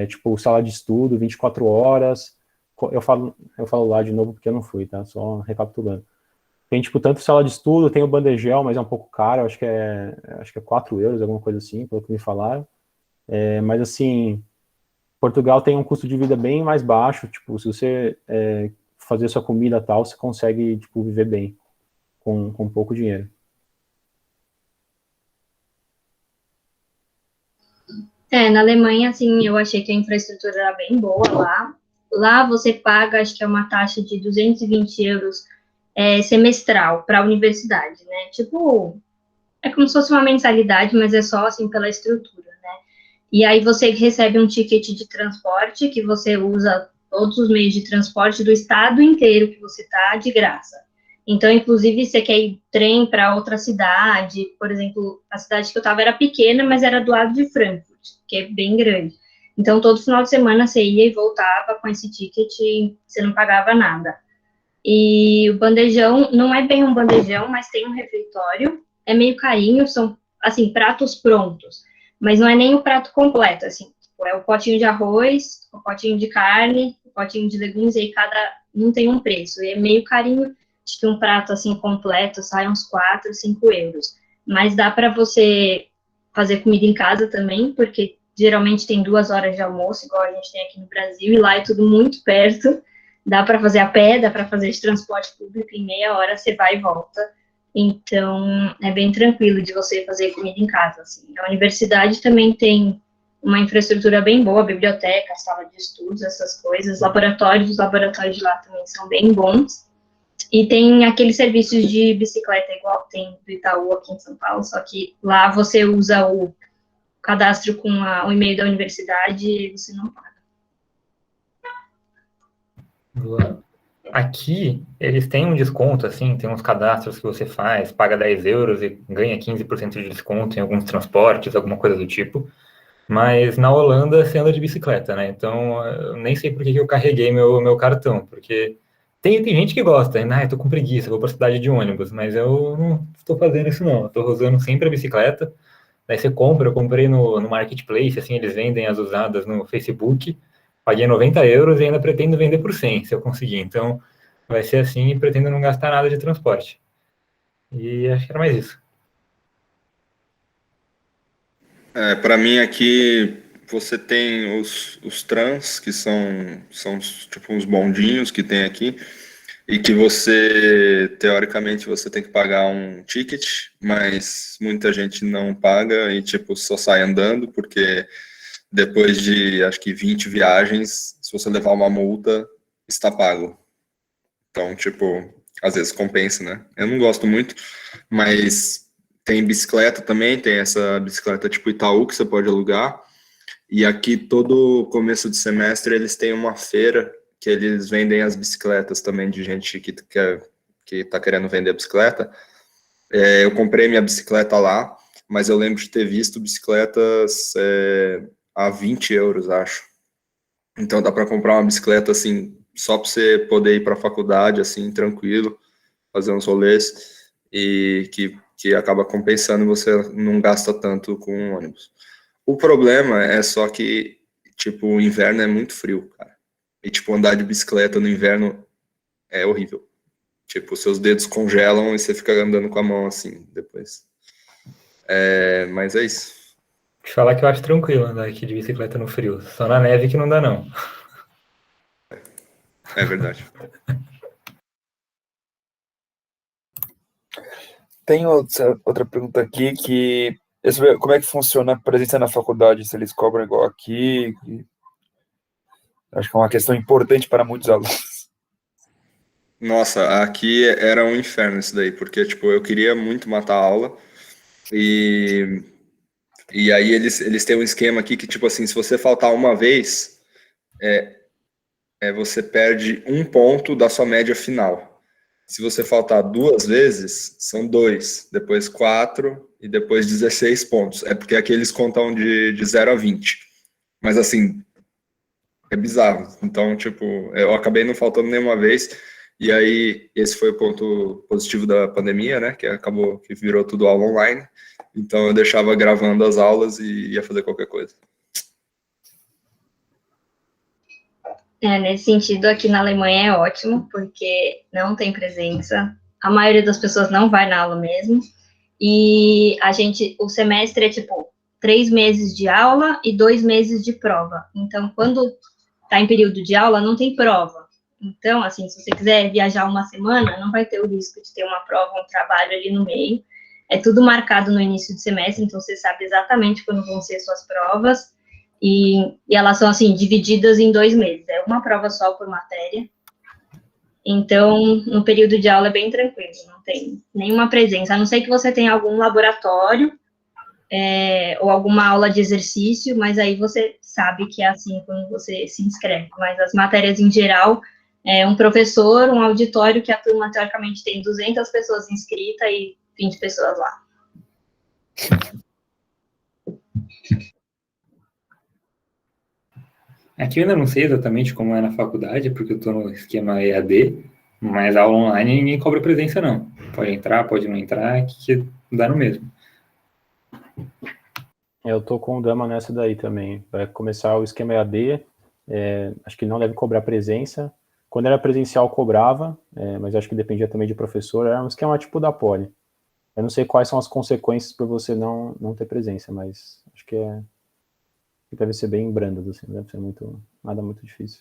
Speaker 4: tipo, sala de estudo, 24 horas. Eu falo lá de novo porque eu não fui, tá? Só recapitulando. Tem, tipo, tanto sala de estudo, tem o bandejão, mas é um pouco caro, acho que é 4 euros, alguma coisa assim, pelo que me falaram. Mas, assim, Portugal tem um custo de vida bem mais baixo, tipo, se você fazer sua comida e tal, você consegue, tipo, viver bem, com pouco dinheiro.
Speaker 5: Na Alemanha, assim, eu achei que a infraestrutura era bem boa lá. Lá você paga, acho que é uma taxa de 220 euros semestral para a universidade, né? Tipo, é como se fosse uma mensalidade, mas é só, assim, pela estrutura, né? E aí você recebe um ticket de transporte que você usa todos os meios de transporte do estado inteiro que você tá de graça. Então, inclusive, você quer ir trem para outra cidade, por exemplo, a cidade que eu estava era pequena, mas era do lado de Frankfurt, que é bem grande. Então, todo final de semana você ia e voltava com esse ticket e você não pagava nada. E o bandejão não é bem um bandejão, mas tem um refeitório, é meio carinho, são, assim, pratos prontos, mas não é nem o prato completo, assim, é o potinho de arroz, o potinho de carne, o potinho de legumes, e aí cada um tem um preço, e é meio carinho, acho que um prato, assim, completo sai uns 4, 5 euros, mas dá para você fazer comida em casa também, porque geralmente tem 2 horas de almoço, igual a gente tem aqui no Brasil, e lá é tudo muito perto, dá para fazer a pé, dá para fazer de transporte público, em meia hora você vai e volta. Então, é bem tranquilo de você fazer comida em casa. Assim. A universidade também tem uma infraestrutura bem boa, biblioteca, sala de estudos, essas coisas. Os laboratórios de lá também são bem bons. E tem aqueles serviços de bicicleta, igual tem do Itaú aqui em São Paulo, só que lá você usa o cadastro com o e-mail da universidade e você não paga.
Speaker 3: Aqui, eles têm um desconto, assim, tem uns cadastros que você faz, paga 10 euros e ganha 15% de desconto em alguns transportes, alguma coisa do tipo. Mas na Holanda você anda de bicicleta, né? Então, eu nem sei por que eu carreguei meu cartão, porque tem gente que gosta, né? Eu tô com preguiça, vou pra cidade de ônibus, mas eu não estou fazendo isso não. Eu tô usando sempre a bicicleta. Daí você compra, eu comprei no Marketplace, assim, eles vendem as usadas no Facebook, paguei 90 euros e ainda pretendo vender por 100, se eu conseguir. Então, vai ser assim e pretendo não gastar nada de transporte. E acho que era mais isso.
Speaker 6: Para mim aqui, você tem os trams, que são tipo uns bondinhos que tem aqui, e que você, teoricamente, você tem que pagar um ticket, mas muita gente não paga e, tipo, só sai andando, porque depois de, acho que 20 viagens, se você levar uma multa, está pago. Então, tipo, às vezes compensa, né? Eu não gosto muito, mas tem bicicleta também, tem essa bicicleta tipo Itaú que você pode alugar. E aqui, todo começo de semestre, eles têm uma feira que eles vendem as bicicletas também de gente que tá querendo vender bicicleta. Eu comprei minha bicicleta lá, mas eu lembro de ter visto bicicletas a 20 euros, acho. Então dá para comprar uma bicicleta assim, só para você poder ir para a faculdade, assim, tranquilo, fazer uns rolês, e que acaba compensando, você não gasta tanto com um ônibus. O problema é só que, tipo, o inverno é muito frio, cara. E, tipo, andar de bicicleta no inverno é horrível. Tipo, seus dedos congelam e você fica andando com a mão assim, depois. Mas é isso.
Speaker 3: Te falar que eu acho tranquilo andar aqui de bicicleta no frio. Só na neve que não dá, não.
Speaker 6: É verdade.
Speaker 1: Tem outra pergunta aqui que como é que funciona a presença na faculdade, se eles cobram igual aqui? Acho que é uma questão importante para muitos alunos.
Speaker 6: Nossa, aqui era um inferno isso daí, porque, tipo, eu queria muito matar a aula, e aí eles têm um esquema aqui que, tipo assim, se você faltar uma vez, você perde 1 ponto da sua média final. Se você faltar 2 vezes, são 2, depois 4 e depois 16 pontos. É porque aqui eles contam de 0 a 20. Mas, assim, é bizarro. Então, tipo, eu acabei não faltando nenhuma vez. E aí, esse foi o ponto positivo da pandemia, né? Que acabou que virou tudo aula online. Então, eu deixava gravando as aulas e ia fazer qualquer coisa.
Speaker 5: Nesse sentido, aqui na Alemanha é ótimo, porque não tem presença. A maioria das pessoas não vai na aula mesmo. E o semestre é tipo 3 meses de aula e 2 meses de prova. Então, quando está em período de aula, não tem prova. Então, assim, se você quiser viajar uma semana, não vai ter o risco de ter uma prova, um trabalho ali no meio. É tudo marcado no início do semestre, então você sabe exatamente quando vão ser suas provas. E elas são, assim, divididas em 2 meses. É uma prova só por matéria. Então, no período de aula é bem tranquilo, não tem nenhuma presença, a não ser que você tenha algum laboratório ou alguma aula de exercício, mas aí você sabe que é assim quando você se inscreve. Mas as matérias em geral, um professor, um auditório que a turma, teoricamente, tem 200 pessoas inscritas e 20 pessoas lá.
Speaker 3: Aqui eu ainda não sei exatamente como é na faculdade, porque eu estou no esquema EAD, mas aula online ninguém cobra presença, não. Pode entrar, pode não entrar, que dá no mesmo.
Speaker 4: Eu tô com o Dama nessa daí também. Vai começar o esquema EAD, acho que não deve cobrar presença. Quando era presencial, cobrava, mas acho que dependia também de professor. Era um esquema tipo da Poli. Eu não sei quais são as consequências por você não ter presença, mas acho que deve ser bem brando, assim, não deve ser nada muito difícil.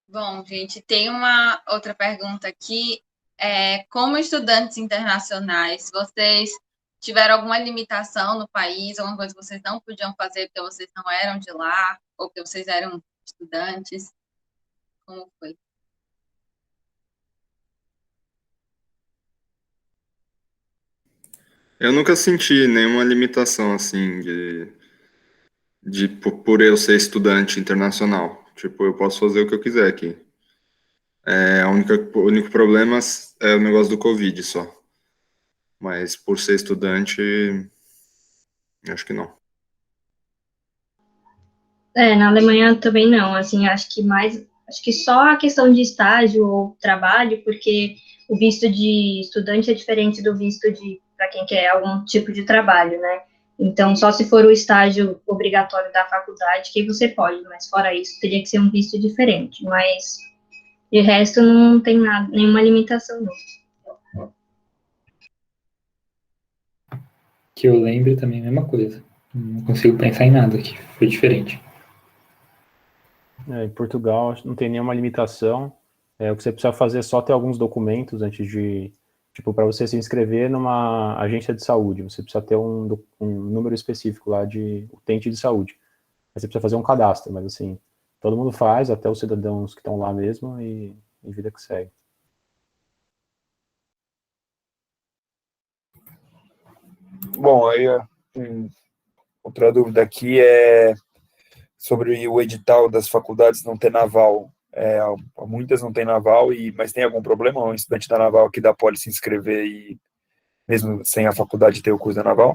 Speaker 2: Bom, gente, tem uma outra pergunta aqui. Como estudantes internacionais, vocês tiveram alguma limitação no país, alguma coisa que vocês não podiam fazer porque vocês não eram de lá, ou porque vocês eram estudantes? Como foi?
Speaker 6: Eu nunca senti nenhuma limitação, assim, por eu ser estudante internacional. Tipo, eu posso fazer o que eu quiser aqui. O único problema é o negócio do Covid só. Mas por ser estudante, acho que não.
Speaker 5: Na Alemanha também não, assim, acho que só a questão de estágio ou trabalho, porque o visto de estudante é diferente do visto para quem quer algum tipo de trabalho, né? Então, só se for o estágio obrigatório da faculdade que você pode, mas fora isso, teria que ser um visto diferente. Mas, de resto, não tem nada, nenhuma limitação, não.
Speaker 3: Que eu lembre também a mesma coisa. Não consigo pensar em nada que foi diferente.
Speaker 4: Em Portugal não tem nenhuma limitação. O que você precisa fazer é só ter alguns documentos antes de, tipo, para você se inscrever numa agência de saúde, você precisa ter um número específico lá de utente de saúde. Aí você precisa fazer um cadastro, mas assim, todo mundo faz, até os cidadãos que estão lá mesmo, e vida que segue.
Speaker 1: Bom, aí outra dúvida aqui é sobre o edital das faculdades não ter naval. Muitas não tem naval, mas tem algum problema um estudante da naval aqui da Poli se inscrever e mesmo sem a faculdade ter o curso da naval?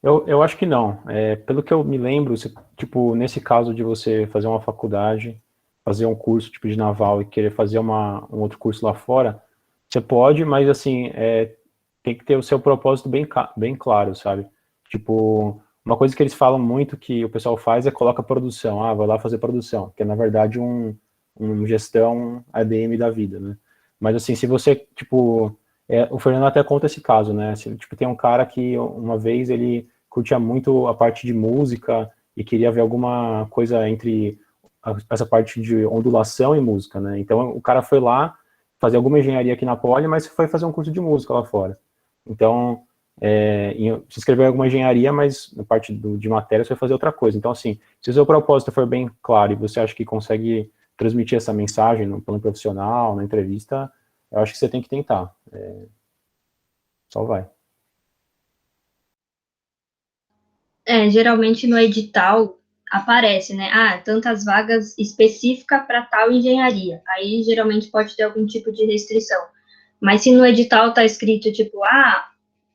Speaker 4: Eu acho que não. Pelo que eu me lembro, tipo, nesse caso de você fazer uma faculdade, fazer um curso tipo de naval e querer fazer um outro curso lá fora, você pode, mas assim, tem que ter o seu propósito bem claro, sabe? Tipo, uma coisa que eles falam muito que o pessoal faz é coloca produção. Vai lá fazer produção, que é na verdade um gestão ADM da vida, né? Mas assim, se você, tipo, o Fernando até conta esse caso, né? Assim, tipo, tem um cara que uma vez ele curtia muito a parte de música e queria ver alguma coisa entre essa parte de ondulação e música, né? Então o cara foi lá fazer alguma engenharia aqui na Poli, mas foi fazer um curso de música lá fora. Então, se inscreveu em alguma engenharia, mas na parte de matéria você vai fazer outra coisa. Então, assim, se o seu propósito for bem claro e você acha que consegue transmitir essa mensagem no plano profissional, na entrevista, eu acho que você tem que tentar. Só vai.
Speaker 5: Geralmente no edital aparece, né? Tantas vagas específicas para tal engenharia. Aí geralmente pode ter algum tipo de restrição. Mas se no edital está escrito, tipo,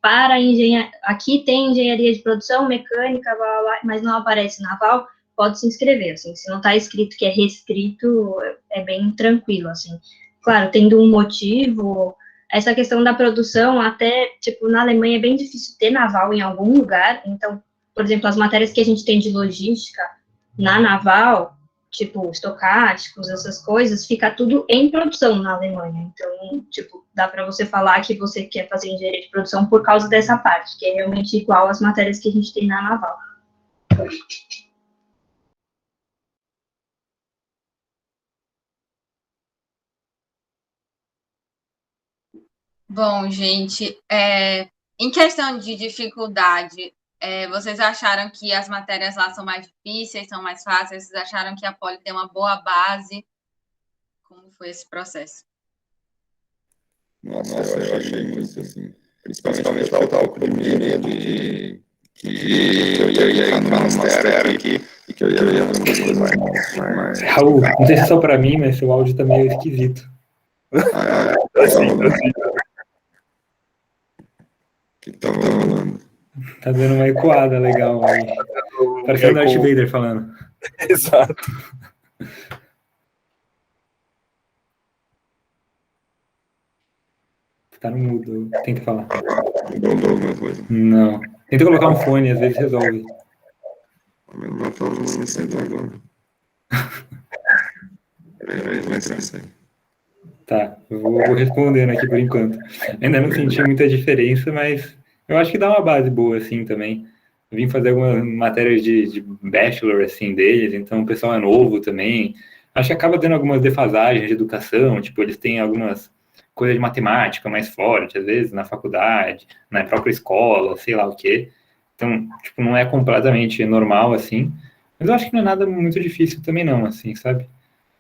Speaker 5: para engenharia, aqui tem engenharia de produção, mecânica, blá, blá, blá, mas não aparece naval, pode se inscrever, assim, se não está escrito que é restrito, é bem tranquilo, assim. Claro, tendo um motivo, essa questão da produção, até, tipo, na Alemanha é bem difícil ter naval em algum lugar, então, por exemplo, as matérias que a gente tem de logística na naval, tipo, estocásticos, essas coisas, fica tudo em produção na Alemanha. Então, tipo, dá para você falar que você quer fazer engenharia de produção por causa dessa parte, que é realmente igual às matérias que a gente tem na naval.
Speaker 2: Bom, gente, em questão de dificuldade, vocês acharam que as matérias lá são mais difíceis, são mais fáceis? Vocês acharam que a Poli tem uma boa base? Como foi esse processo?
Speaker 6: Nossa, eu achei muito, assim, principalmente faltar o primeiro de que eu ia entrar no master aqui e que eu ia ver umas coisas mais...
Speaker 3: Raul, não sei se é só pra mim, mas seu áudio tá meio esquisito.
Speaker 6: Que tá rolando.
Speaker 3: Tá dando uma ecoada legal aí. Parecendo o Darth Vader falando.
Speaker 1: Exato.
Speaker 3: Tá no mudo, tenta falar.
Speaker 6: Mudou alguma coisa.
Speaker 3: Não. Tenta colocar um fone, às vezes resolve.
Speaker 6: Não tô me sentindo agora. Peraí, vai entrar isso aí.
Speaker 3: Tá, eu vou respondendo aqui por enquanto. Ainda não senti muita diferença, mas eu acho que dá uma base boa, assim, também. Eu vim fazer algumas matérias de bachelor, assim, deles, então o pessoal é novo também. Acho que acaba dando algumas defasagens de educação, tipo, eles têm algumas coisas de matemática mais forte, às vezes, na faculdade, na própria escola, sei lá o quê. Então, tipo, não é completamente normal, assim, mas eu acho que não é nada muito difícil também não, assim, sabe?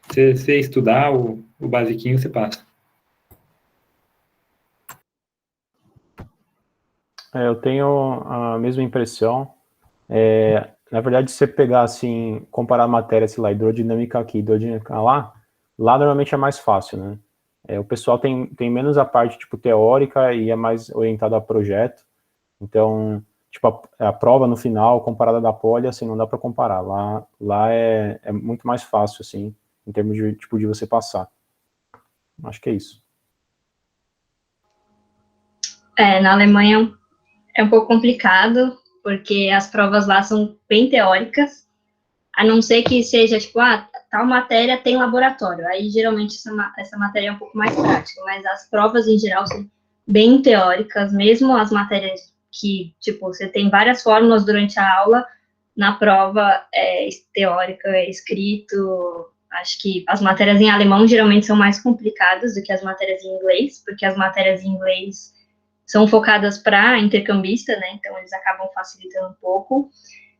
Speaker 3: Você estudar o basiquinho, você passa.
Speaker 4: Eu tenho a mesma impressão. Na verdade, se você pegar, assim, comparar a matéria, sei lá, hidrodinâmica aqui, hidrodinâmica lá normalmente é mais fácil, né? O pessoal tem menos a parte, tipo, teórica e é mais orientado a projeto. Então, tipo, a prova no final, comparada da Poli, assim, não dá para comparar. Lá é muito mais fácil, assim, em termos de, tipo, de você passar. Acho que é isso.
Speaker 5: Na Alemanha é um pouco complicado, porque as provas lá são bem teóricas, a não ser que seja, tipo, tal matéria tem laboratório. Aí, geralmente, essa matéria é um pouco mais prática, mas as provas, em geral, são bem teóricas, mesmo as matérias que, tipo, você tem várias fórmulas durante a aula, na prova é teórica, é escrito. Acho que as matérias em alemão geralmente são mais complicadas do que as matérias em inglês, porque as matérias em inglês são focadas para intercambista, né? Então eles acabam facilitando um pouco,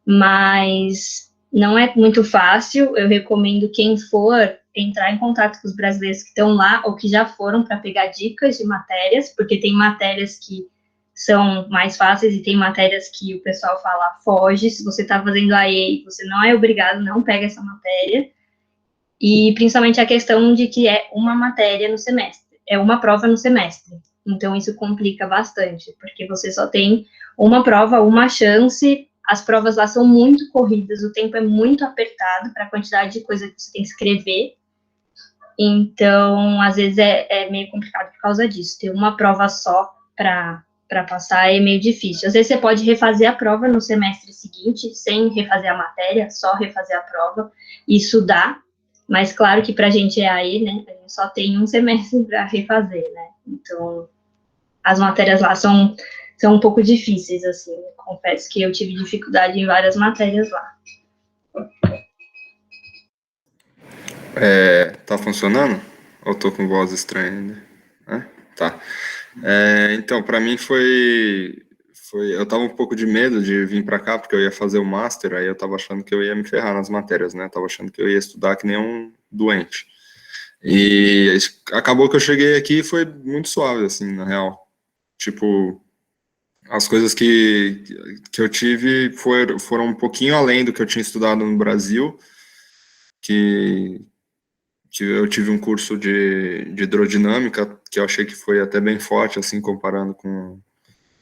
Speaker 5: mas não é muito fácil. Eu recomendo quem for entrar em contato com os brasileiros que estão lá ou que já foram para pegar dicas de matérias, porque tem matérias que são mais fáceis e tem matérias que o pessoal fala, foge, se você está fazendo AE, você não é obrigado, não pega essa matéria, e principalmente a questão de que é uma matéria no semestre, é uma prova no semestre, então isso complica bastante, porque você só tem uma prova, uma chance, as provas lá são muito corridas, o tempo é muito apertado para a quantidade de coisa que você tem que escrever, então às vezes é meio complicado por causa disso, ter uma prova só para passar é meio difícil. Às vezes você pode refazer a prova no semestre seguinte, sem refazer a matéria, só refazer a prova, isso dá, mas claro que para a gente é aí, né, a gente só tem um semestre para refazer, né, então as matérias lá são um pouco difíceis, assim, confesso que eu tive dificuldade em várias matérias lá.
Speaker 6: Tá funcionando? Ou tô com voz estranha ainda? Tá. Então, para mim eu tava um pouco de medo de vir para cá, porque eu ia fazer o master, aí eu tava achando que eu ia me ferrar nas matérias, né? Eu tava achando que eu ia estudar que nem um doente. E acabou que eu cheguei aqui e foi muito suave, assim, na real. Tipo, as coisas que eu tive foram um pouquinho além do que eu tinha estudado no Brasil, que eu tive um curso de hidrodinâmica, que eu achei que foi até bem forte, assim, comparando com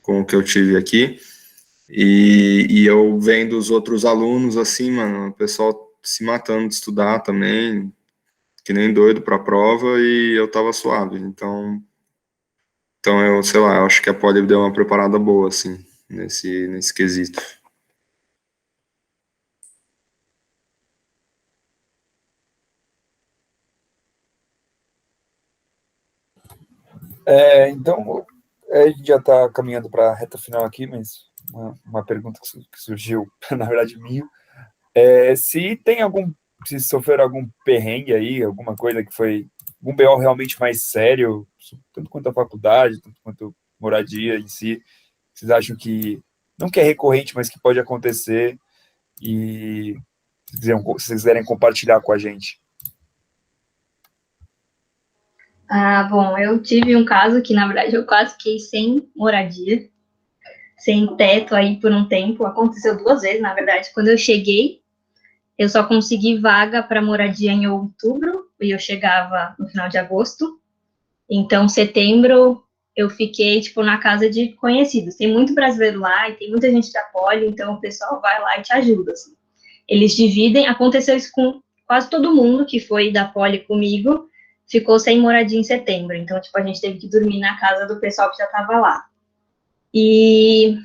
Speaker 6: o que eu tive aqui, e eu vendo os outros alunos, assim, mano, o pessoal se matando de estudar também, que nem doido pra prova, e eu tava suave, então eu, sei lá, eu acho que a Poli deu uma preparada boa, assim, nesse quesito.
Speaker 1: Então, a gente já está caminhando para a reta final aqui, mas uma pergunta que surgiu, na verdade, minha, se sofrer algum perrengue aí, alguma coisa que foi um BO realmente mais sério, tanto quanto a faculdade, tanto quanto moradia em si, vocês acham que, não que é recorrente, mas que pode acontecer, e se vocês quiserem compartilhar com a gente.
Speaker 5: Bom, eu tive um caso que, na verdade, eu quase fiquei sem moradia, sem teto aí por um tempo. Aconteceu 2 vezes, na verdade. Quando eu cheguei, eu só consegui vaga para moradia em outubro, e eu chegava no final de agosto. Então, setembro, eu fiquei, tipo, na casa de conhecidos. Tem muito brasileiro lá, e tem muita gente da Poli, então o pessoal vai lá e te ajuda, assim. Eles dividem, aconteceu isso com quase todo mundo que foi da Poli comigo, ficou sem moradia em setembro. Então, tipo, a gente teve que dormir na casa do pessoal que já estava lá. E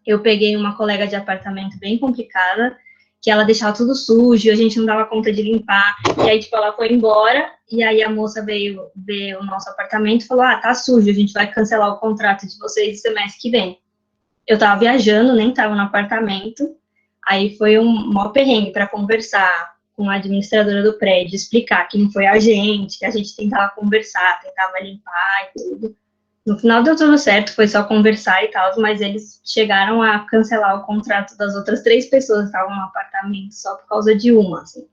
Speaker 5: eu peguei uma colega de apartamento bem complicada, que ela deixava tudo sujo, a gente não dava conta de limpar, e aí, tipo, ela foi embora, e aí a moça veio ver o nosso apartamento e falou, tá sujo, a gente vai cancelar o contrato de vocês no semestre que vem. Eu tava viajando, nem tava no apartamento, aí foi um maior perrengue para conversar com a administradora do prédio, explicar que não foi a gente, que a gente tentava conversar, tentava limpar e tudo. No final deu tudo certo, foi só conversar e tal, mas eles chegaram a cancelar o contrato das outras 3 pessoas que estavam no apartamento só por causa de uma, assim.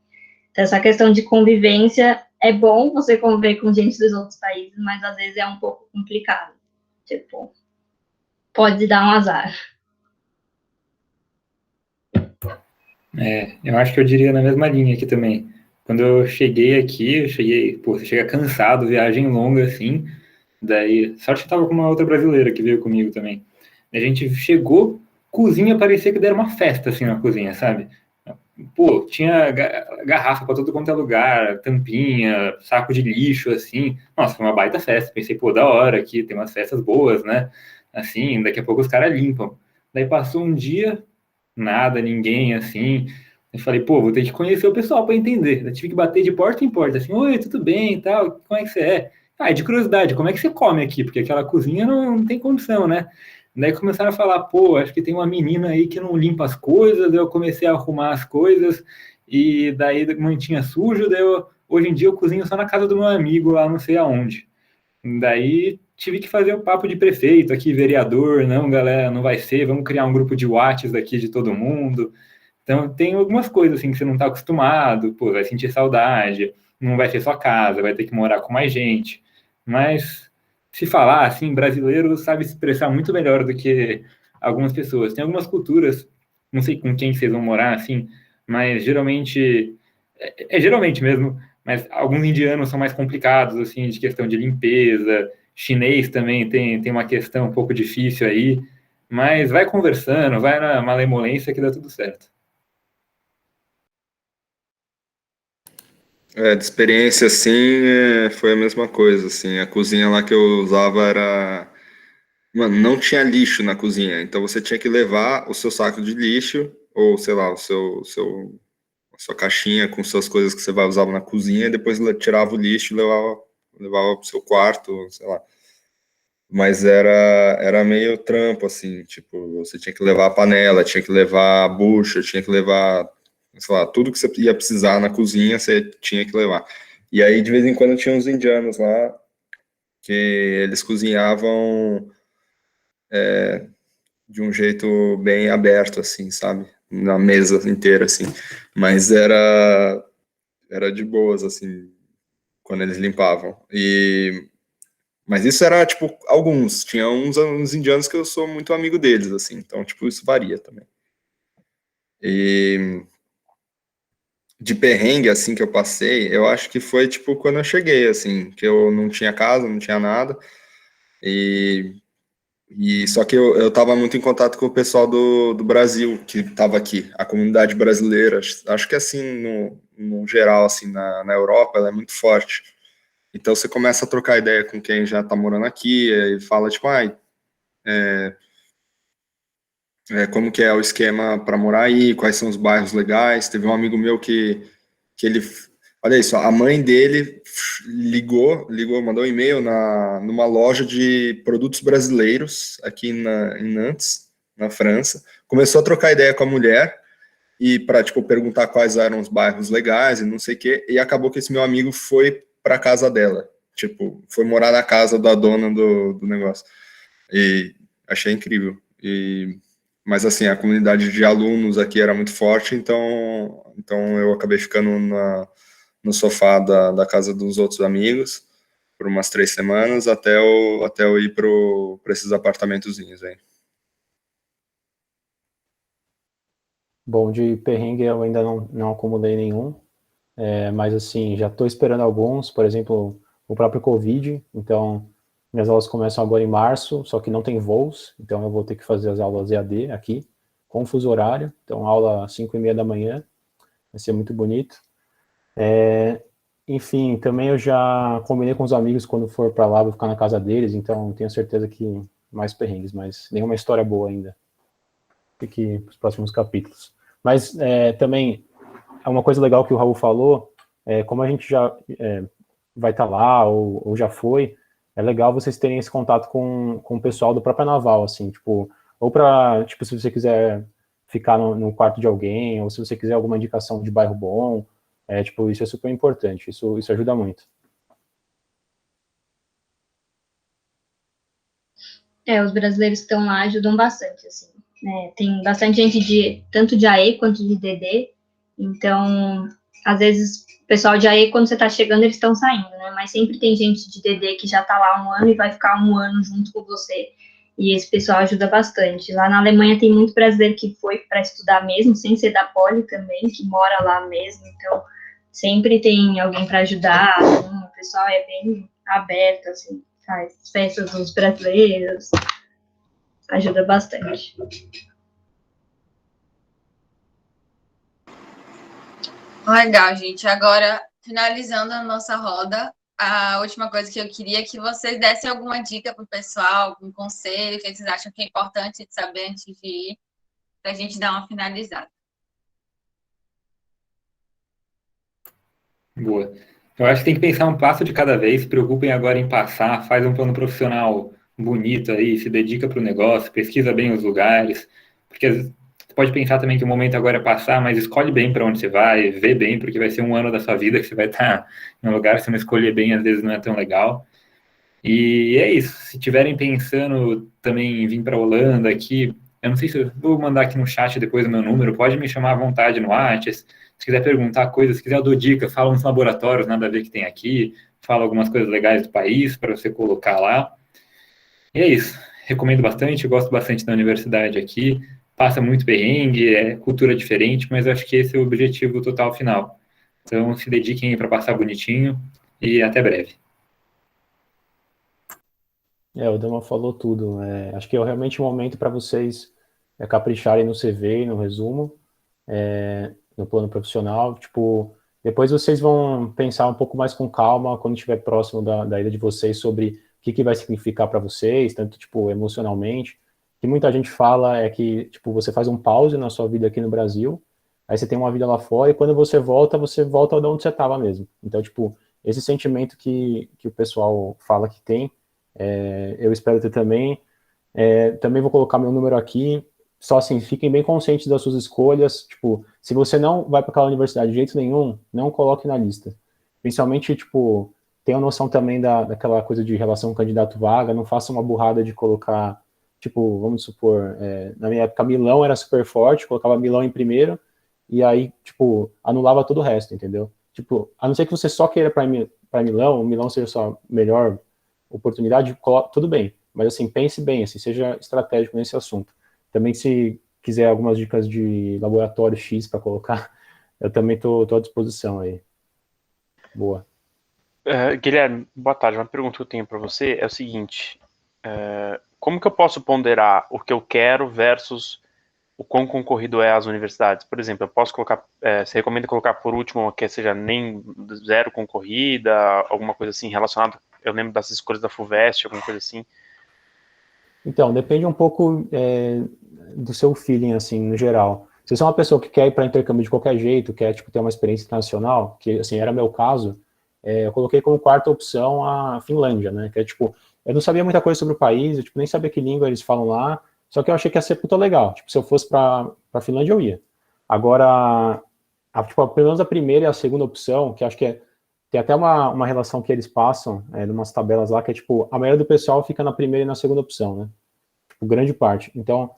Speaker 5: Então, essa questão de convivência, é bom você conviver com gente dos outros países, mas às vezes é um pouco complicado. Tipo, pode dar um azar.
Speaker 3: Eu acho que eu diria na mesma linha aqui também. Quando eu cheguei aqui, você chega cansado, viagem longa assim, daí, sorte que tava com uma outra brasileira que veio comigo também. A gente chegou, cozinha parecia que deram uma festa assim na cozinha, sabe? Pô, tinha garrafa para todo quanto é lugar, tampinha, saco de lixo, assim. Nossa, foi uma baita festa. Pensei, pô, da hora aqui, tem umas festas boas, né? Assim, daqui a pouco os caras limpam. Daí passou um dia, nada, ninguém, assim. Eu falei, pô, vou ter que conhecer o pessoal para entender. Eu tive que bater de porta em porta, assim, oi, tudo bem e tal, como é que você é? De curiosidade, como é que você come aqui? Porque aquela cozinha não tem condição, né? Daí começaram a falar, pô, acho que tem uma menina aí que não limpa as coisas, daí eu comecei a arrumar as coisas, e daí mantinha sujo, hoje em dia eu cozinho só na casa do meu amigo, lá não sei aonde. Daí tive que fazer o papo de prefeito aqui, vereador, não, galera, não vai ser, vamos criar um grupo de WhatsApp aqui de todo mundo. Então tem algumas coisas assim que você não está acostumado, pô, vai sentir saudade, não vai ser sua casa, vai ter que morar com mais gente. Mas se falar assim, brasileiro sabe se expressar muito melhor do que algumas pessoas. Tem algumas culturas, não sei com quem vocês vão morar assim, mas geralmente geralmente mesmo, mas alguns indianos são mais complicados assim de questão de limpeza. Chinês também tem uma questão um pouco difícil aí, mas vai conversando, vai na malemolência que dá tudo certo.
Speaker 6: De experiência, assim, foi a mesma coisa, assim, a cozinha lá que eu usava era... Mano, não tinha lixo na cozinha, então você tinha que levar o seu saco de lixo, ou, sei lá, a sua caixinha com suas coisas que você vai usar na cozinha, e depois tirava o lixo e levava pro seu quarto, sei lá. Mas era meio trampo, assim, tipo, você tinha que levar a panela, tinha que levar a bucha, tinha que levar, sei lá, tudo que você ia precisar na cozinha, você tinha que levar. E aí, de vez em quando, tinha uns indianos lá, que eles cozinhavam de um jeito bem aberto, assim, sabe? Na mesa inteira, assim. Mas era de boas, assim, quando eles limpavam. Mas isso era, tipo, alguns. Tinha uns indianos que eu sou muito amigo deles, assim. Então, tipo, isso varia também. E de perrengue, assim, que eu passei, eu acho que foi, tipo, quando eu cheguei, assim, que eu não tinha casa, não tinha nada. E só que eu tava muito em contato com o pessoal do Brasil, que tava aqui, a comunidade brasileira. Acho que, assim, no geral, assim, na Europa, ela é muito forte. Então, você começa a trocar ideia com quem já tá morando aqui, e fala, tipo, como que é o esquema para morar aí, quais são os bairros legais. Teve um amigo meu que ele, olha isso, a mãe dele ligou, mandou um e-mail numa loja de produtos brasileiros aqui em Nantes, na França. Começou a trocar ideia com a mulher e para tipo perguntar quais eram os bairros legais e não sei o quê, e acabou que esse meu amigo foi para casa dela, tipo, foi morar na casa da dona do negócio. E achei incrível. Mas assim, a comunidade de alunos aqui era muito forte, então eu acabei ficando no sofá da casa dos outros amigos por umas 3 semanas até eu ir para esses apartamentozinhos aí.
Speaker 4: Bom, de perrengue eu ainda não acumulei nenhum, mas assim, já estou esperando alguns, por exemplo, o próprio Covid, então minhas aulas começam agora em março, só que não tem voos, então eu vou ter que fazer as aulas EAD aqui, com fuso horário, então aula às 5h30 da manhã, vai ser muito bonito. Enfim, também eu já combinei com os amigos quando for para lá, vou ficar na casa deles, então tenho certeza que mais perrengues, mas nenhuma história boa ainda. Fique para os próximos capítulos. Mas também é uma coisa legal que o Raul falou, como a gente já vai estar lá ou já foi, é legal vocês terem esse contato com o pessoal do próprio Naval, assim, tipo, ou para, tipo, se você quiser ficar no quarto de alguém, ou se você quiser alguma indicação de bairro bom, tipo, isso é super importante, isso ajuda muito.
Speaker 5: Os brasileiros que estão lá ajudam bastante, assim, né? Tem bastante gente tanto de AE quanto de DD, então, às vezes, o pessoal de AE, quando você está chegando, eles estão saindo, né? Mas sempre tem gente de DD que já está lá 1 ano e vai ficar 1 ano junto com você, e esse pessoal ajuda bastante. Lá na Alemanha tem muito brasileiro que foi para estudar mesmo, sem ser da Poli também, que mora lá mesmo, então, sempre tem alguém para ajudar, assim, o pessoal é bem aberto, assim, faz festas dos brasileiros, ajuda bastante.
Speaker 2: Legal, gente. Agora, finalizando a nossa roda, a última coisa que eu queria é que vocês dessem alguma dica para o pessoal, algum conselho, que vocês acham que é importante de saber antes de ir, para a gente dar uma finalizada.
Speaker 3: Boa. Eu acho que tem que pensar um passo de cada vez, se preocupem agora em passar, faz um plano profissional bonito aí, se dedica para o negócio, pesquisa bem os lugares, porque você pode pensar também que o momento agora é passar, mas escolhe bem para onde você vai, vê bem, porque vai ser um ano da sua vida que você vai estar em um lugar, se não escolher bem, às vezes não é tão legal. E é isso, se tiverem pensando também em vir para a Holanda aqui, eu não sei se eu vou mandar aqui no chat depois o meu número, pode me chamar à vontade no WhatsApp, se quiser perguntar coisas, se quiser eu dou dica, fala uns laboratórios, nada a ver que tem aqui, fala algumas coisas legais do país para você colocar lá. E é isso, recomendo bastante, gosto bastante da universidade aqui, passa muito perrengue, é cultura diferente, mas acho que esse é o objetivo total final. Então se dediquem para passar bonitinho e até breve.
Speaker 4: O Dama falou tudo. Acho que é realmente um momento para vocês capricharem no CV, no resumo, no plano profissional. Tipo, depois vocês vão pensar um pouco mais com calma quando estiver próximo da ida de vocês sobre o que vai significar para vocês, tanto tipo emocionalmente. O que muita gente fala é que tipo você faz um pause na sua vida aqui no Brasil, aí você tem uma vida lá fora e quando você volta de onde você estava mesmo. Então, tipo, esse sentimento que o pessoal fala que tem, eu espero ter também. Também vou colocar meu número aqui. Só assim, fiquem bem conscientes das suas escolhas. Tipo, se você não vai para aquela universidade de jeito nenhum, não coloque na lista. Principalmente, tipo, tenha noção também daquela coisa de relação candidato-vaga. Não faça uma burrada de colocar, tipo, vamos supor, na minha época Milão era super forte, colocava Milão em primeiro, e aí, tipo, anulava todo o resto, entendeu? Tipo, a não ser que você só queira para Milão, o Milão seja sua melhor oportunidade, tudo bem. Mas assim, pense bem, assim, seja estratégico nesse assunto. Também se quiser algumas dicas de laboratório X para colocar, eu também tô à disposição aí. Boa.
Speaker 7: Guilherme, boa tarde. Uma pergunta que eu tenho para você é o seguinte: como que eu posso ponderar o que eu quero versus o quão concorrido é às universidades? Por exemplo, eu posso colocar, você recomenda colocar por último que seja nem zero concorrida, alguma coisa assim relacionada? Eu lembro das escolhas da FUVEST, alguma coisa assim.
Speaker 4: Então, depende um pouco do seu feeling, assim, no geral. Se você é uma pessoa que quer ir para intercâmbio de qualquer jeito, quer, tipo, ter uma experiência internacional, que, assim, era meu caso, eu coloquei como quarta opção a Finlândia, né, que é, tipo, eu não sabia muita coisa sobre o país, eu, tipo, nem sabia que língua eles falam lá, só que eu achei que ia ser puta legal. Tipo, se eu fosse para Finlândia, eu ia. Agora, tipo, pelo menos a primeira e a segunda opção, que acho que tem até uma relação que eles passam, em umas tabelas lá, que é tipo, a maioria do pessoal fica na primeira e na segunda opção, né? Tipo, grande parte. Então,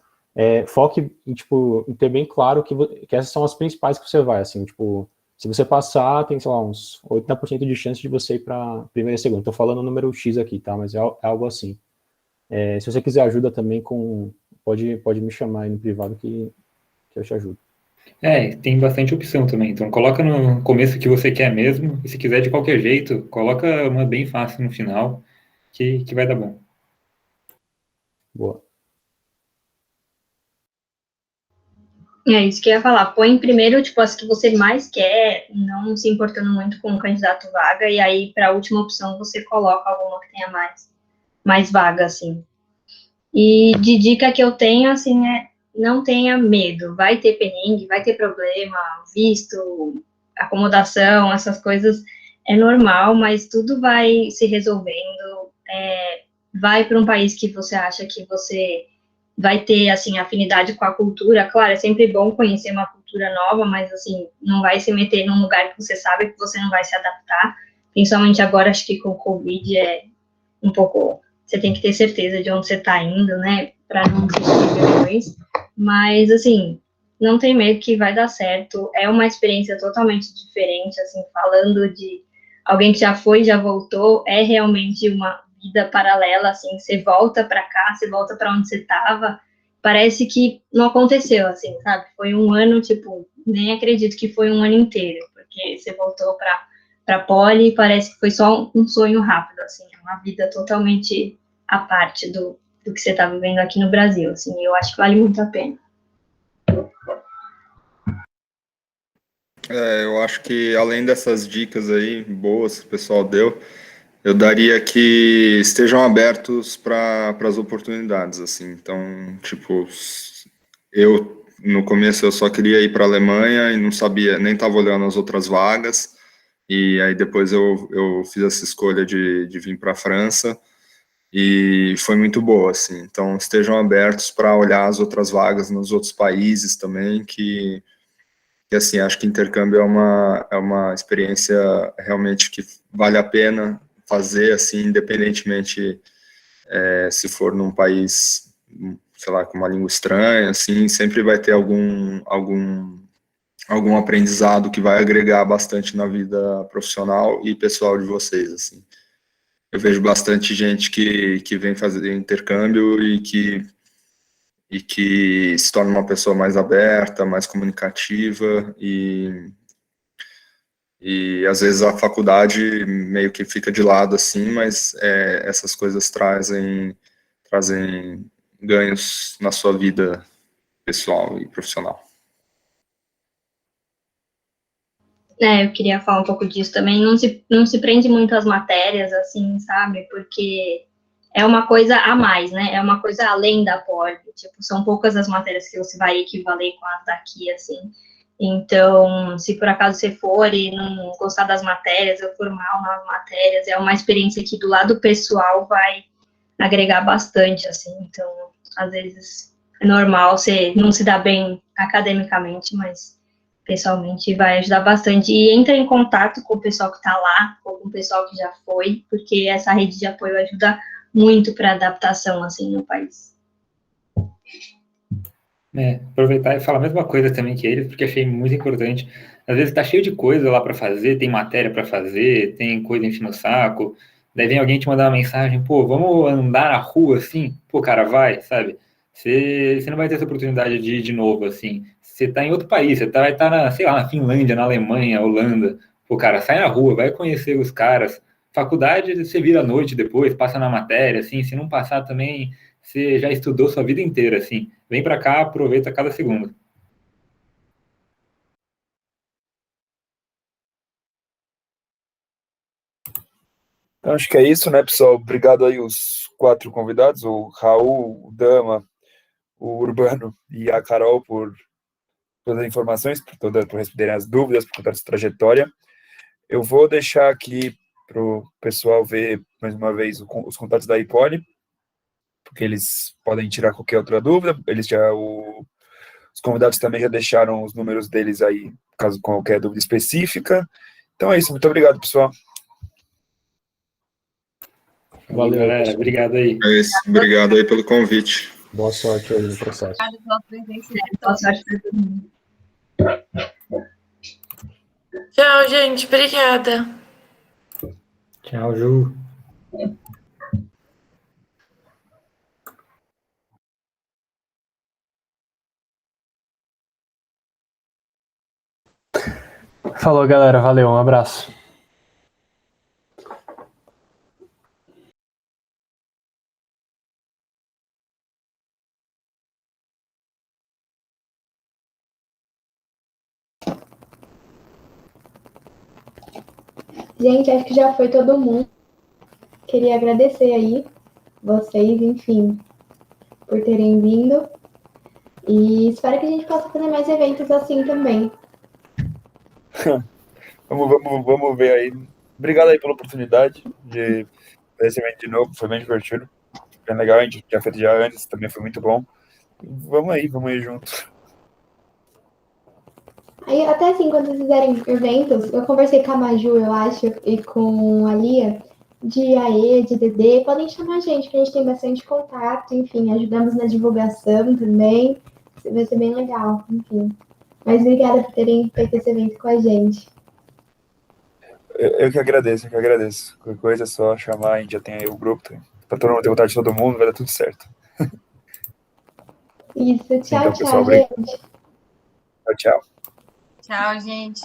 Speaker 4: foque em, tipo, em ter bem claro que essas são as principais que você vai, assim, tipo, se você passar, tem, sei lá, uns 80% de chance de você ir para primeira e segunda. Tô falando o número X aqui, tá? Mas é algo assim. Se você quiser ajuda também pode me chamar aí no privado que eu te ajudo.
Speaker 3: Tem bastante opção também. Então, coloca no começo que você quer mesmo, e se quiser de qualquer jeito, coloca uma bem fácil no final, que vai dar bom.
Speaker 4: Boa.
Speaker 5: É isso que eu ia falar. Põe primeiro, tipo, as que você mais quer, não se importando muito com o candidato vaga, e aí, para a última opção, você coloca alguma que tenha mais vaga, assim. E de dica que eu tenho, assim, não tenha medo. Vai ter perrengue, vai ter problema, visto, acomodação, essas coisas é normal, mas tudo vai se resolvendo. Vai para um país que você acha que você vai ter, assim, afinidade com a cultura. Claro, é sempre bom conhecer uma cultura nova, mas, assim, não vai se meter num lugar que você sabe que você não vai se adaptar. Principalmente agora, acho que com o Covid é um pouco... Você tem que ter certeza de onde você está indo, né, para não se perder depois. Mas, assim, não tem medo que vai dar certo. É uma experiência totalmente diferente, assim, falando de alguém que já foi, já voltou, é realmente uma vida paralela, assim, você volta para cá, você volta para onde você estava, parece que não aconteceu, assim, sabe? Foi um ano, tipo, nem acredito que foi um ano inteiro, porque você voltou para Poli e parece que foi só um sonho rápido, assim, uma vida totalmente à parte do que você está vivendo aqui no Brasil, assim, eu acho que vale muito a pena.
Speaker 6: Eu acho que além dessas dicas aí boas que o pessoal deu, eu daria que estejam abertos para as oportunidades, assim. Então, tipo, no começo eu só queria ir para a Alemanha e não sabia, nem estava olhando as outras vagas. E aí depois eu fiz essa escolha de vir para a França, e foi muito boa, assim. Então, estejam abertos para olhar as outras vagas nos outros países também, que assim, acho que intercâmbio é uma experiência realmente que vale a pena fazer, assim, independentemente se for num país, sei lá, com uma língua estranha, assim, sempre vai ter algum aprendizado que vai agregar bastante na vida profissional e pessoal de vocês, assim. Eu vejo bastante gente que vem fazer intercâmbio e que se torna uma pessoa mais aberta, mais comunicativa, e às vezes a faculdade meio que fica de lado, assim, mas essas coisas trazem ganhos na sua vida pessoal e profissional.
Speaker 5: Eu queria falar um pouco disso também. Não se prende muito às matérias, assim, sabe? Porque é uma coisa a mais, né? É uma coisa além da poli. Tipo, são poucas as matérias que você vai equivaler com as daqui, assim. Então, se por acaso você for e não gostar das matérias, ou for mal nas matérias, é uma experiência que do lado pessoal vai agregar bastante, assim. Então, às vezes é normal você não se dar bem academicamente, mas pessoalmente vai ajudar bastante. E entra em contato com o pessoal que está lá, ou com o pessoal que já foi, porque essa rede de apoio ajuda muito para adaptação, assim, no país.
Speaker 3: Aproveitar e falar a mesma coisa também que eles, porque achei muito importante. Às vezes tá cheio de coisa lá para fazer, tem matéria para fazer, tem coisa enchendo o saco. Daí vem alguém te mandar uma mensagem, pô, vamos andar na rua assim? Pô, cara, vai, sabe? Você não vai ter essa oportunidade de ir de novo, assim. Você tá em outro país, vai estar na, sei lá, na Finlândia, na Alemanha, Holanda. Pô, cara, sai na rua, vai conhecer os caras. Faculdade, você vira à noite depois, passa na matéria, assim. Se não passar também, você já estudou sua vida inteira, assim. Vem para cá, aproveita cada segundo.
Speaker 1: Então, acho que é isso, né, pessoal? Obrigado aí os 4 convidados, o Raul, o Dama, o Urbano e a Carol por todas as informações, por responderem as dúvidas, por contar essa trajetória. Eu vou deixar aqui para o pessoal ver, mais uma vez, os contatos da iPoli, porque eles podem tirar qualquer outra dúvida. Os convidados também já deixaram os números deles aí, caso qualquer dúvida específica. Então é isso, muito obrigado, pessoal.
Speaker 4: Valeu,
Speaker 3: galera.
Speaker 4: pessoal.
Speaker 3: Obrigado aí.
Speaker 6: É isso. Obrigado aí pelo convite.
Speaker 4: Boa sorte aí no processo.
Speaker 2: Obrigada pela presença.
Speaker 5: Boa sorte para todo mundo.
Speaker 8: Tchau, gente. Obrigada.
Speaker 3: Tchau, Ju.
Speaker 4: Falou, galera. Valeu, um abraço.
Speaker 9: Gente, acho que já foi todo mundo. Queria agradecer aí vocês, enfim, por terem vindo. E espero que a gente possa fazer mais eventos assim também.
Speaker 1: Vamos ver aí. Obrigado aí pela oportunidade de fazer esse evento de novo, foi bem divertido. Bem legal, a gente já fez já antes, também foi muito bom. Vamos aí junto.
Speaker 9: Aí, até assim, quando vocês fizerem eventos, eu conversei com a Maju, eu acho, e com a Lia, de AE, de DD, podem chamar a gente, que a gente tem bastante contato, enfim, ajudamos na divulgação também, vai ser bem legal, enfim. Mas obrigada por terem feito esse evento com a gente.
Speaker 1: Eu que agradeço. Qualquer coisa é só chamar, a gente já tem aí o grupo, tá todo mundo ter contato de todo mundo, vai dar tudo certo.
Speaker 9: Isso, tchau,
Speaker 1: Então, pessoal,
Speaker 9: gente.
Speaker 1: Tchau.
Speaker 2: Tchau, gente.